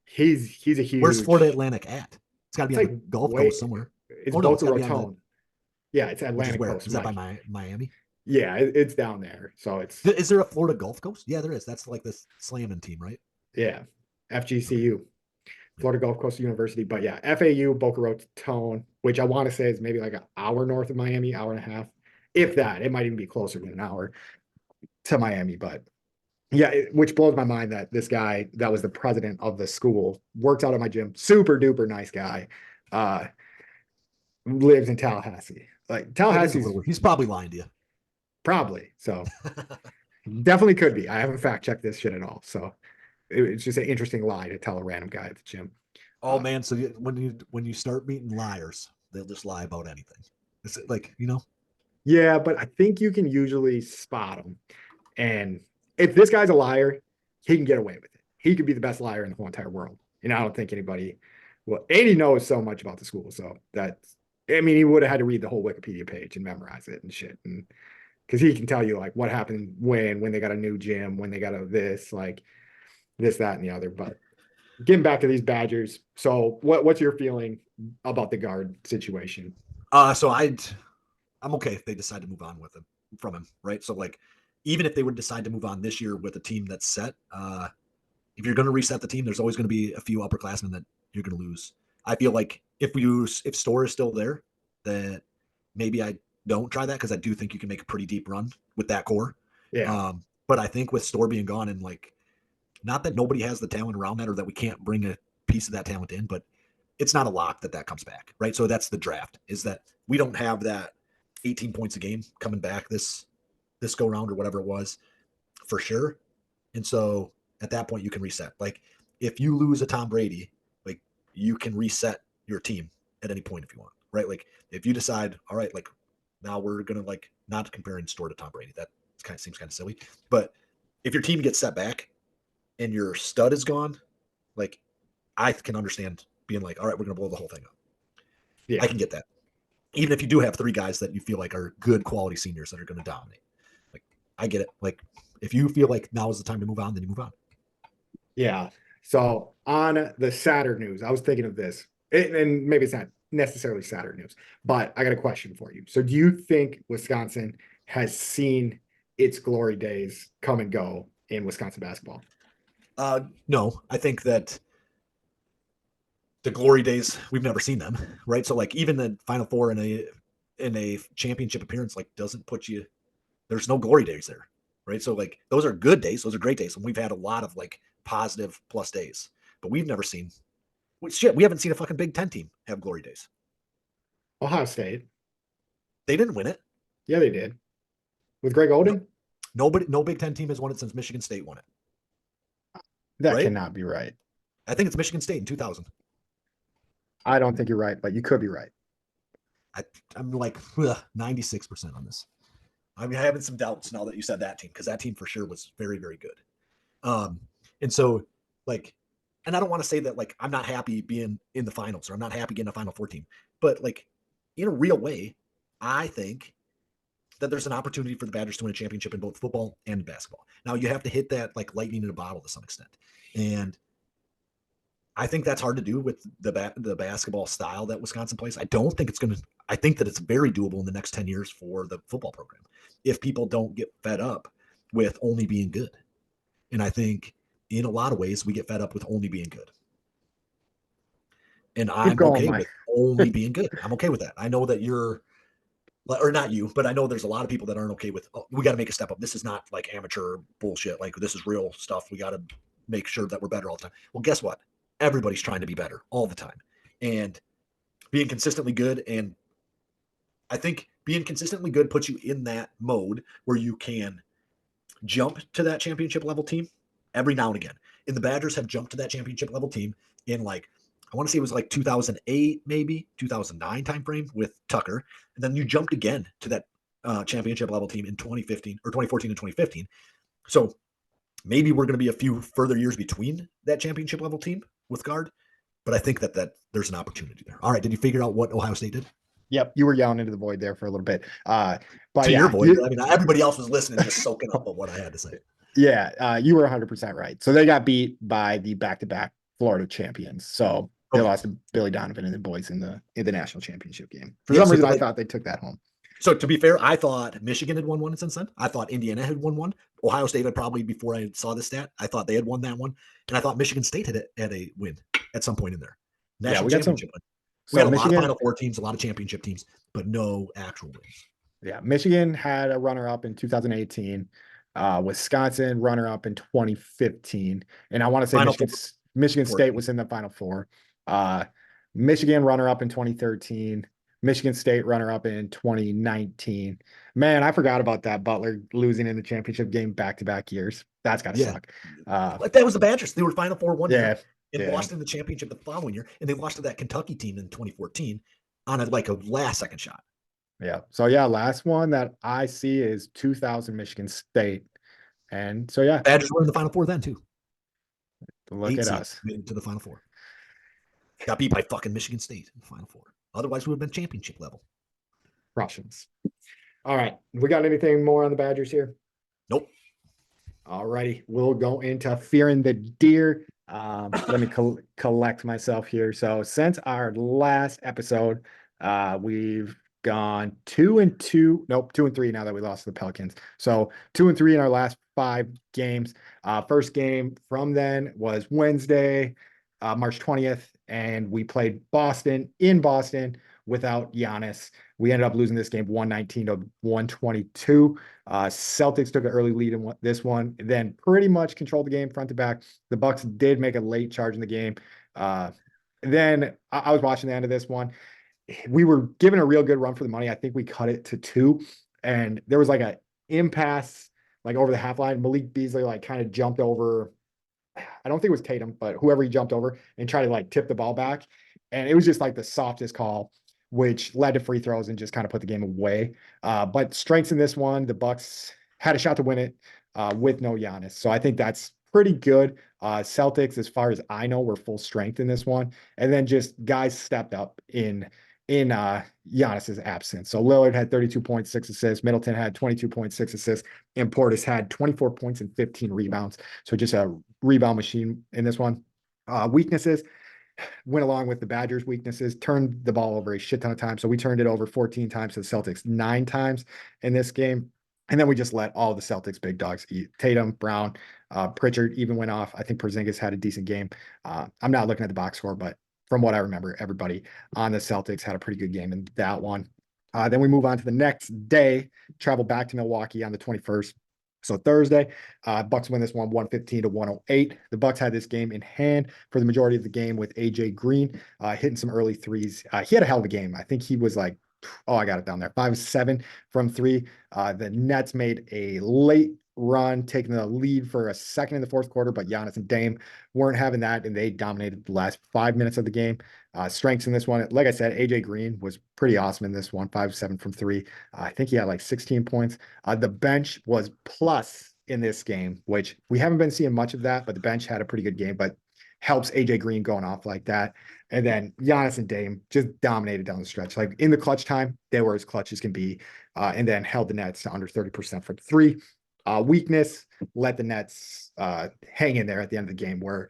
He's a huge. Where's Florida Atlantic at? It's got to be on the Gulf Coast somewhere. It's Boca Raton. Yeah, it's Atlantic Coast. Is that by Miami? Yeah, it's down there. So it's. Is there a Florida Gulf Coast? Yeah, there is. That's like this slamming team, right? Yeah, FGCU. Okay. Florida Gulf Coast University. But yeah, FAU, Boca Raton, which I want to say is maybe like an hour north of Miami, hour and a half. If that, it might even be closer than an hour to Miami. But yeah, which blows my mind that this guy that was the president of the school works out at my gym, super duper nice guy, lives in Tallahassee. Like Tallahassee, he's probably lying to you. Probably. So definitely could be. I haven't fact checked this shit at all. So it's just an interesting lie to tell a random guy at the gym. Oh man, so when you start meeting liars, they'll just lie about anything. It's like, Yeah, but I think you can usually spot them. And if this guy's a liar, he can get away with it. He could be the best liar in the whole entire world. And I don't think anybody well, and he knows so much about the school. So he would have had to read the whole Wikipedia page and memorize it and shit. And because he can tell you like what happened when they got a new gym, when they got this, like this, that, and the other. But getting back to these Badgers. So what's your feeling about the guard situation? So I'm okay if they decide to move on from him, right? So like, even if they would decide to move on this year with a team that's set, if you're going to reset the team, there's always going to be a few upperclassmen that you're going to lose. I feel like if Store is still there, that maybe I don't try that because I do think you can make a pretty deep run with that core. Yeah. But I think with Store being gone and like, not that nobody has the talent around that or that we can't bring a piece of that talent in, but it's not a lock that comes back, right? So that's the draft, is that we don't have that 18 points a game coming back this go round or whatever it was for sure. And so At that point, you can reset. Like if you lose a Tom Brady, like you can reset your team at any point if you want, right? Like if you decide, all right, like now we're gonna like not comparing Store to Tom Brady. That kind of seems kind of silly, but if your team gets set back and your stud is gone, like I can understand being like, all right, we're gonna blow the whole thing up. I Yeah. can get that. Even if you do have three guys that you feel like are good quality seniors that are going to dominate. Like, I get it. Like, if you feel like now is the time to move on, then you move on. Yeah. So on the sadder news, I was thinking of this, and maybe it's not necessarily sadder news, but I got a question for you. So do you think Wisconsin has seen its glory days come and go in Wisconsin basketball? No, I think that the glory days we've never seen them, right? So like even the Final Four in a championship appearance like doesn't put you. There's no glory days there, right? So like those are good days, those are great days, and we've had a lot of like positive plus days, but we've never seen. Shit, we haven't seen a fucking Big Ten team have glory days. Ohio State. They didn't win it. Yeah, they did. With Greg No, Oden? no Big Ten team has won it since Michigan State won it, That right? cannot be right. I think it's Michigan State in 2000. I don't think you're right, but you could be right. I, I'm like 96% on this. I'm having some doubts now that you said that team because that team for sure was very, very good. Um, and so, like, and I don't want to say that like I'm not happy being in the finals or I'm not happy getting a Final Four team, but like in a real way, I think that there's an opportunity for the Badgers to win a championship in both football and basketball. Now you have to hit that like lightning in a bottle to some extent, and I think that's hard to do with the basketball style that Wisconsin plays. I don't think it's going to. I think that it's very doable in the next 10 years for the football program if people don't get fed up with only being good. And I think in a lot of ways we get fed up with only being good. And Keep I'm going, okay Mike. with only being good. I'm okay with that. I know that you're or not you, but I know there's a lot of people that aren't okay with, oh, we got to make a step up. This is not like amateur bullshit. Like this is real stuff. We got to make sure that we're better all the time. Well, guess what? Everybody's trying to be better all the time. And being consistently good. And I think being consistently good puts you in that mode where you can jump to that championship level team every now and again. And the Badgers have jumped to that championship level team in like, I want to say it was like 2008, maybe 2009 timeframe with Tucker. And then you jumped again to that championship level team in 2015 or 2014 and 2015. So maybe we're going to be a few further years between that championship level team with guard. But I think that there's an opportunity there. All right. Did you figure out what Ohio State did? Yep, you were yelling into the void there for a little bit. But To your yeah, voice. I mean, everybody else was listening, just soaking up on what I had to say. yeah, you were 100% right. So they got beat by the back-to-back Florida champions. So they Okay. lost to Billy Donovan and the boys in the national championship game. For Yeah, some so reason, I like, thought they took that home. so to be fair, I thought Michigan had won one since then. I thought Indiana had won one. Ohio State had probably before I saw this stat. I thought they had won that one, and I thought Michigan State had a win at some point in there. Yeah, National we got some. championship win. We So got a lot of Michigan, Final Four teams, a lot of championship teams, but no actual wins. yeah, Michigan had a runner-up in 2018. Wisconsin runner-up in 2015, and I want to say Final Four. Michigan State was in the Final Four. Uh, Michigan runner-up in 2013. Michigan State runner-up in 2019. Man, I forgot about that. Butler losing in the championship game back-to-back years. That's got to Yeah, suck. like that was the Badgers. They were Final Four one Yeah, year and yeah, lost in the championship the following year, and they lost to that Kentucky team in 2014 on a last second shot. yeah. So yeah, last one that I see is 2000 Michigan State, and so yeah, Badgers were in the Final Four then too. look 8 at seed us. made it to the Final Four. Got beat by fucking Michigan State in the Final Four. Otherwise, we would have been championship level. Russians. All right. We got anything more on the Badgers here? Nope. All righty. We'll go into fearing the deer. Let me collect myself here. So since our last episode, we've gone 2-2. Nope, 2-3 now that we lost to the Pelicans. So 2-3 in our last 5 games. First game from then was Wednesday, March 20th, and we played Boston in Boston without Giannis. We ended up losing this game 119 to 122. Celtics took an early lead in this one, then pretty much controlled the game front to back. The Bucks did make a late charge in the game. Then I was watching the end of this one. We were given a real good run for the money. I think we cut it to 2, and there was like a impasse like over the half line. Malik Beasley like kind of jumped over I don't think it was Tatum, but whoever he jumped over and tried to like tip the ball back. And it was just like the softest call, which led to free throws and just kind of put the game away. But strengths in this one, the Bucks had a shot to win it with no Giannis. So I think that's pretty good. Celtics, as far as I know, were full strength in this one. And then just guys stepped up in Giannis's absence. So Lillard had 32.6 assists, Middleton had 22.6 assists, and Portis had 24 points and 15 rebounds. So just a rebound machine in this one. Weaknesses went along with the Badgers' weaknesses, turned the ball over a shit ton of times. So we turned it over 14 times to the Celtics, 9 times in this game. And then we just let all the Celtics big dogs eat. Tatum, Brown, Pritchard even went off. I think Porzingis had a decent game. I'm not looking at the box score, but from what I remember, everybody on the Celtics had a pretty good game in that one. Then we move on to the next day, travel back to Milwaukee on the 21st. So Thursday, Bucks win this one 115 to 108. The Bucks had this game in hand for the majority of the game with AJ Green hitting some early threes. He had a hell of a game. I think he was like, oh, I got it down there, 5-7 from three. The Nets made a late run, taking the lead for a second in the fourth quarter, but Giannis and Dame weren't having that, and they dominated the last 5 minutes of the game. Strengths in this one, like I said, AJ Green was pretty awesome in this one, 5-7 from three. I think he had like 16 points. The bench was plus in this game, which we haven't been seeing much of that, but the bench had a pretty good game, but helps AJ Green going off like that. And then Giannis and Dame just dominated down the stretch. Like in the clutch time, they were as clutch as can be, and then held the Nets to under 30% from three. Weakness, let the Nets hang in there at the end of the game, where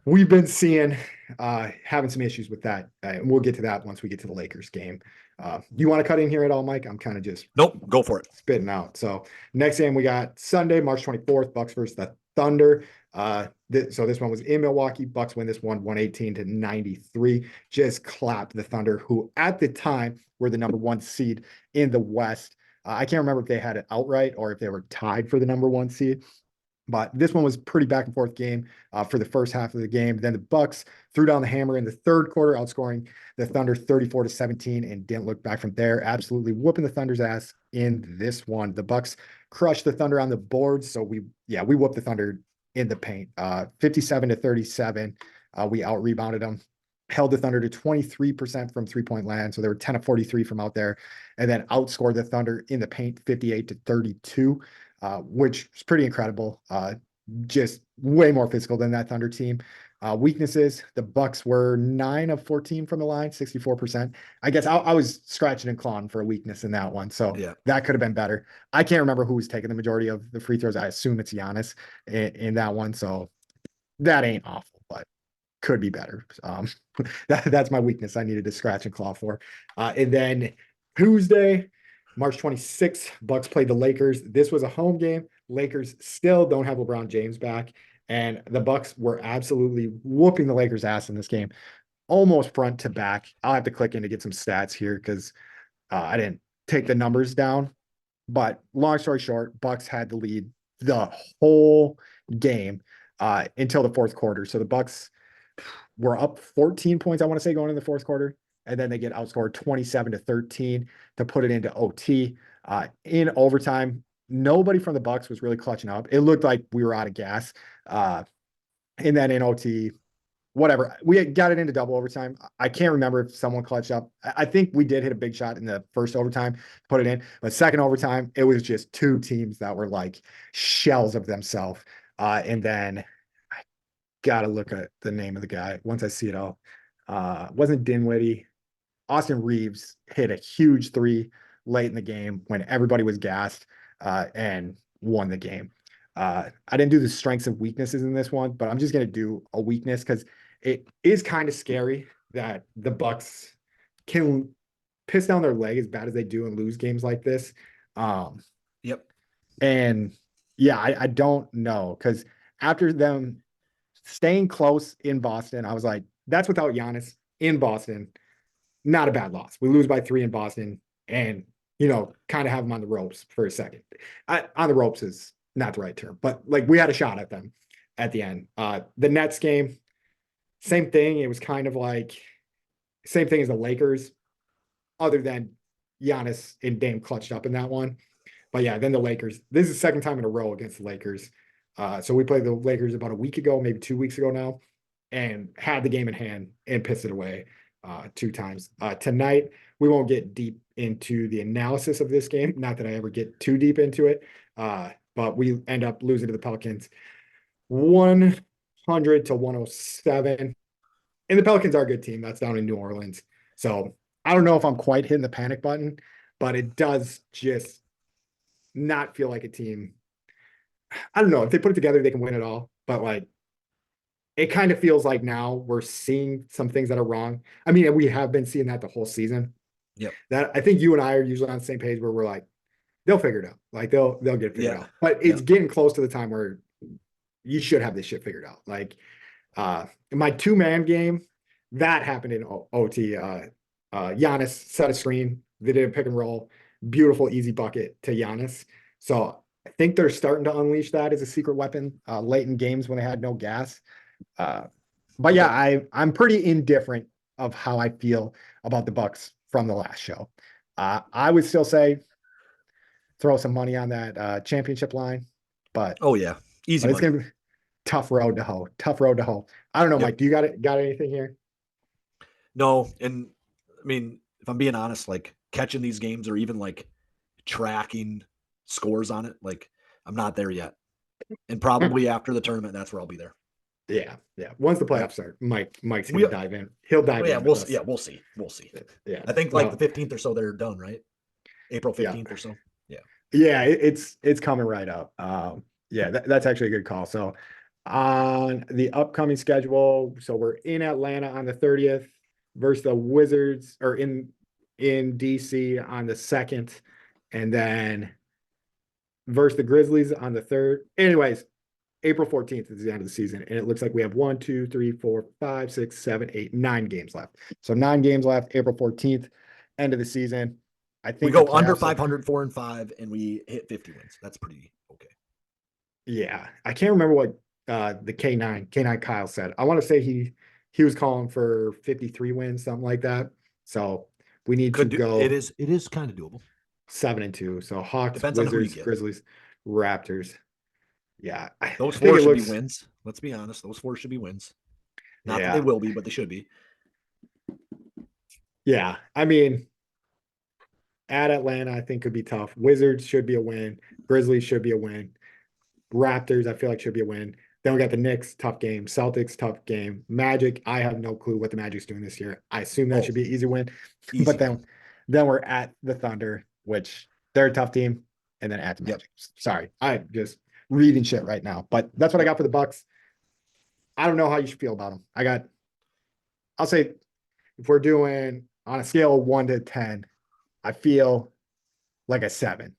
we've been seeing having some issues with that. And we'll get to that once we get to the Lakers game. Do you want to cut in here at all, Mike? I'm kind of just Nope, go for it. spitting out. So next game we got Sunday, March 24th, Bucks versus the Thunder. So this one was in Milwaukee. Bucks win this one 118 to 93. Just clapped the Thunder, who at the time were the number one seed in the West. I can't remember if they had it outright or if they were tied for the number one seed. But this one was pretty back and forth game for the first half of the game. Then the Bucks threw down the hammer in the third quarter, outscoring the Thunder 34 to 17, and didn't look back from there. Absolutely whooping the Thunder's ass in this one. The Bucks crushed the Thunder on the boards, so we whooped the Thunder in the paint. 57 to 37. We out rebounded them. Held the Thunder to 23% from 3-point land, so they were 10 of 43 from out there, and then outscored the Thunder in the paint 58 to 32. Which is pretty incredible. Just way more physical than that Thunder team. Weaknesses, the Bucks were 9 of 14 from the line, 64%. I guess I was scratching and clawing for a weakness in that one, so Yeah. that could have been better. I can't remember who was taking the majority of the free throws. I assume it's Giannis in that one, so that ain't awful, but could be better. That's my weakness I needed to scratch and claw for. And then Tuesday, March 26th, Bucks played the Lakers. This was a home game. Lakers still don't have LeBron James back, and the Bucks were absolutely whooping the Lakers' ass in this game, almost front to back. I'll have to click in to get some stats here because I didn't take the numbers down. But long story short, Bucks had the lead the whole game until the fourth quarter. So the Bucks were up 14 points, I want to say, going in the fourth quarter. And then they get outscored 27 to 13 to put it into OT. In overtime, nobody from the Bucks was really clutching up. It looked like we were out of gas. And then in OT, whatever, we got it into double overtime. I can't remember if someone clutched up. I think we did hit a big shot in the first overtime, put it in. But second overtime, it was just two teams that were like shells of themselves. And then I got to look at the name of the guy once I see it all. Wasn't Dinwiddie. Austin Reeves hit a huge three late in the game when everybody was gassed and won the game. I didn't do the strengths and weaknesses in this one, but I'm just going to do a weakness because it is kind of scary that the Bucks can piss down their leg as bad as they do and lose games like this. Yep. And yeah, I don't know because after them staying close in Boston, I was like, that's without Giannis in Boston. Not a bad loss. We lose by 3 in Boston and, kind of have them on the ropes for a second. On the ropes is not the right term, but like we had a shot at them at the end. The Nets game, same thing. It was kind of like same thing as the Lakers, other than Giannis and Dame clutched up in that one. But yeah, then the Lakers, this is the second time in a row against the Lakers. So we played the Lakers about a week ago, maybe 2 weeks ago now, and had the game in hand and pissed it away 2 times. Tonight, we won't get deep into the analysis of this game. Not that I ever get too deep into it, but we end up losing to the Pelicans 100 to 107. And the Pelicans are a good team. That's down in New Orleans. So I don't know if I'm quite hitting the panic button, but it does just not feel like a team. I don't know if they put it together, they can win it all. But like, it kind of feels like now we're seeing some things that are wrong. I mean, we have been seeing that the whole season. Yep. That I think you and I are usually on the same page where we're like, they'll figure it out. Like they'll get figured Yeah. out. But it's Yeah. getting close to the time where you should have this shit figured out. Like my 2-man game, that happened in OT. Giannis set a screen. They did a pick and roll. Beautiful, easy bucket to Giannis. So I think they're starting to unleash that as a secret weapon late in games when they had no gas. But yeah, I'm pretty indifferent of how I feel about the Bucks from the last show. I would still say throw some money on that championship line, but Oh yeah, easy it's money. gonna be tough road to hoe. Tough road to hoe. I don't know, Yep. Mike. Do you got anything here? No, and I mean, if I'm being honest, like catching these games or even like tracking scores on it, like I'm not there yet. And probably after the tournament, that's where I'll be there. Yeah, yeah. Once the Yep. playoffs start, Mike's We, gonna dive in. He'll dive yeah, in with us. yeah, we'll see. We'll see. Yeah. I think like the Well, 15th or so they're done, right? April yeah. 15th or so. Yeah. Yeah, it's coming right up. Yeah, that's actually a good call. So on the upcoming schedule, so we're in Atlanta on the 30th versus the Wizards, or in DC on the 2nd, and then versus the Grizzlies on the 3rd. Anyways, April 14th is the end of the season, and it looks like we have 1, 2, 3, 4, 5, 6, 7, 8, 9 games left. So 9 games left, April 14th, end of the season. I We think the go under playoffs are, 500, 4-5, and we hit 50 wins. That's pretty okay. yeah. I can't remember what the K9 Kyle said. I want to say he was calling for 53 wins, something like that. So we need to Could do it go is kind of doable. 7-2. So Hawks, Depends on who you Wizards, get. Grizzlies, Raptors. Yeah, I Those think four it should be looks. wins. Let's be honest. Those four should be wins. Not that they Yeah, will be, but they should be. yeah. I mean, at Atlanta, I think could be tough. Wizards should be a win. Grizzlies should be a win. Raptors, I feel like should be a win. Then we got the Knicks, tough game. Celtics, tough game. Magic, I have no clue what the Magic's doing this year. I assume that Oh, should be an easy win. easy But win. then we're at the Thunder, which they're a tough team, and then at the Yep. Magic. Sorry, I'm just reading shit right now. But that's what I got for the Bucks. I don't know how you should feel about them. I'll say if we're doing on a scale of 1 to 10, I feel like a 7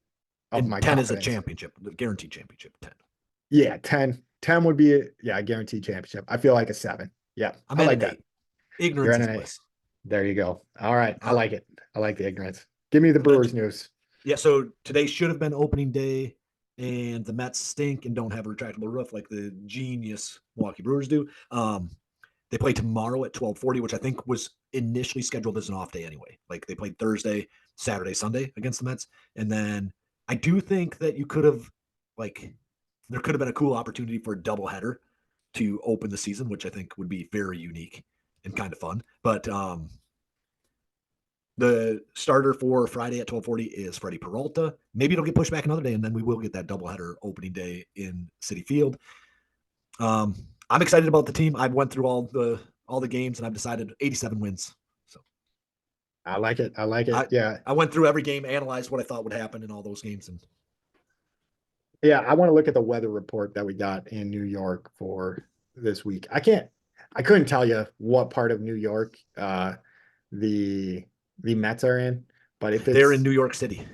of And my 10 is a confidence. championship, the guaranteed championship. 10. Yeah, 10 would be a guaranteed championship. I feel like a 7. Yeah, I'm I at like an that. 8. You're Ignorance in is an A. bliss. There you go. All right. I Uh, like it. I like the ignorance. Give me the and then, Brewers news. yeah, so today should have been opening day, and the Mets stink and don't have a retractable roof like the genius Milwaukee Brewers do. They play tomorrow at 12:40, which I think was initially scheduled as an off day anyway. Like they played Thursday, Saturday, Sunday against the Mets. And then I do think that you could have, like, there could have been a cool opportunity for a doubleheader to open the season, which I think would be very unique and kind of fun. But the starter for Friday at 12:40 is Freddie Peralta. Maybe it'll get pushed back another day, and then we will get that doubleheader opening day in Citi Field. I'm excited about the team. I went through all the games, and I've decided 87 wins. So I like it. I like it. I Yeah. I went through every game, analyzed what I thought would happen in all those games, and Yeah. I want to look at the weather report that we got in New York for this week. I couldn't tell you what part of New York the the Mets are in, but if they're in it's, New York City.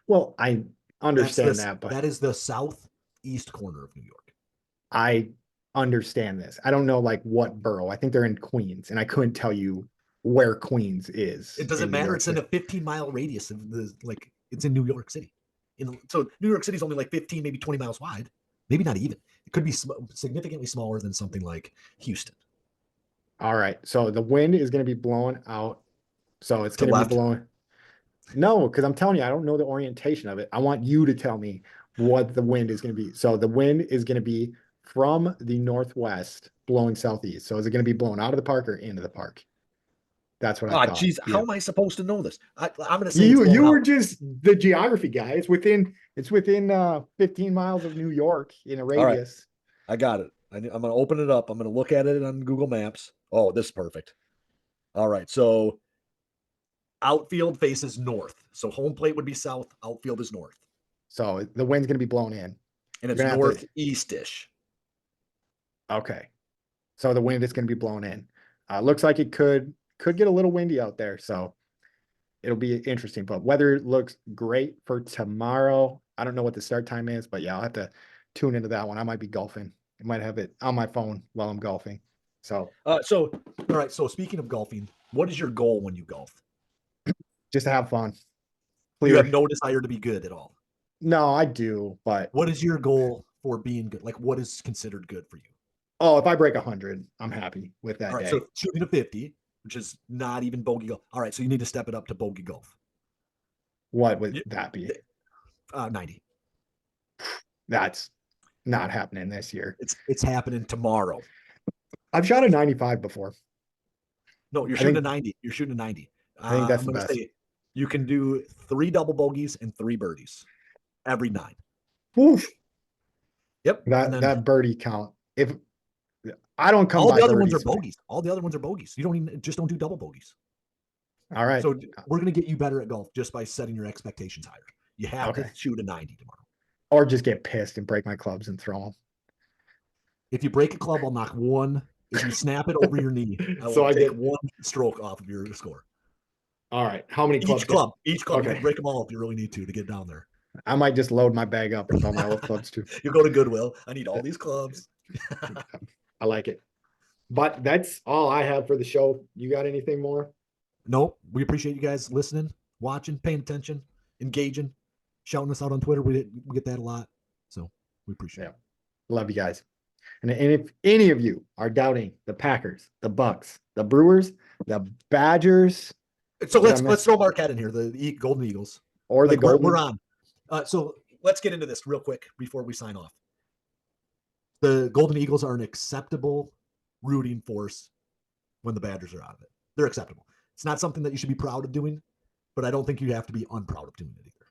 well, I That's understand this. that, but That is the southeast corner of New York. I understand this. I don't know like what borough. I think they're in Queens, and I couldn't tell you where Queens is It doesn't in New matter. York It's in City. a 15-mile radius of it's in New York City. So New York City is only like 15, maybe 20 miles wide. Maybe not even. It could be significantly smaller than something like Houston. All right. So the wind is going to be blowing out. So it's To going to be left. blowing. No, because I'm telling you, I don't know the orientation of it. I want you to tell me what the wind is going to be. So the wind is going to be from the northwest blowing southeast. So is it going to be blown out of the park or into the park? That's what I Oh, thought. geez, Yeah. how am I supposed to know this? I'm going to say it's You blown were out. just the geography guy. It's within 15 miles of New York in a All right, radius. I got it. I'm going to open it up. I'm going to look at it on Google Maps. Oh, this is perfect. All right, so outfield faces north. So home plate would be south. Outfield is north, So the wind's going to be blown in. and You're it's gonna have to northeast-ish. okay. So the wind is going to be blown in. Looks like it could get a little windy out there. So it'll be interesting. But weather looks great for tomorrow. I don't know what the start time is, but yeah, I'll have to tune into that one. I might be golfing. I might have it on my phone while I'm golfing. So All right. So speaking of golfing, what is your goal when you golf? just to have fun. You have Clear. no desire to be good at all. No, I do, but What is your goal for being good? Like, what is considered good for you? oh, if I break 100, I'm happy with that All right. day. So shooting a 50, which is not even bogey golf. All right. So you need to step it up to bogey golf. What would that be? 90. That's not happening this year. It's happening tomorrow. I've shot a 95 before. No, you're I shooting think- a 90. You're shooting a 90. I think that's I'm the going to best. say you can do 3 double bogeys and 3 birdies every 9. Oof, Yep. And then that birdie count. If I don't come all by the other ones are birdies, bogeys. All the other ones are bogeys. You don't even just don't do double bogeys. all right. So we're going to get you better at golf just by setting your expectations higher. You have Okay. to shoot a 90 tomorrow. Or just get pissed and break my clubs and throw them. If you break a club, I'll knock one. If you snap it over your knee, I will So I take get- one stroke off of your score. All right. How many clubs? Each club, you Okay. can break them all if you really need to get down there. I might just load my bag up with all my old clubs too. You go to Goodwill. I need all these clubs. I like it. But that's all I have for the show. You got anything more? Nope. We appreciate you guys listening, watching, paying attention, engaging, shouting us out on Twitter. We get that a lot. So we appreciate it. Love you guys. And if any of you are doubting the Packers, the Bucks, the Brewers, the Badgers, So let's throw Marquette in here, the Golden Eagles. or the Golden, we're on. So let's get into this real quick before we sign off. The Golden Eagles are an acceptable rooting force when the Badgers are out of it. They're acceptable. It's not something that you should be proud of doing, but I don't think you have to be unproud of doing it either.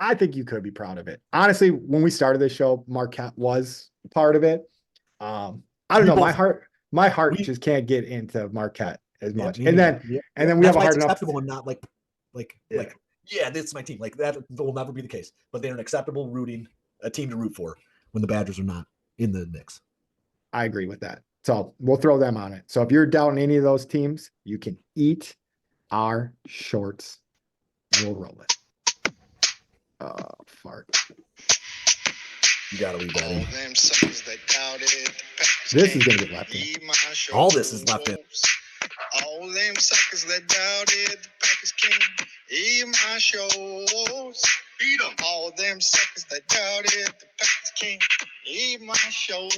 I think you could be proud of it. Honestly, when we started this show, Marquette was part of it. I don't know. My heart just can't get into Marquette as much. And then we have a hard enough. Acceptable and not like, this is my team. Like that will never be the case. But they're an acceptable a team to root for when the Badgers are not in the mix. I agree with that. So we'll throw them on it. So if you're doubting any of those teams, you can eat our shorts. We'll roll it. Fart. You gotta leave that in. This is gonna get left in. All this is left in. All them suckers that doubted the Packers can't eat my shows. Beat them. All them suckers that doubted the Packers can't eat my shows.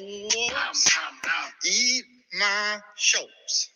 Eat my shows.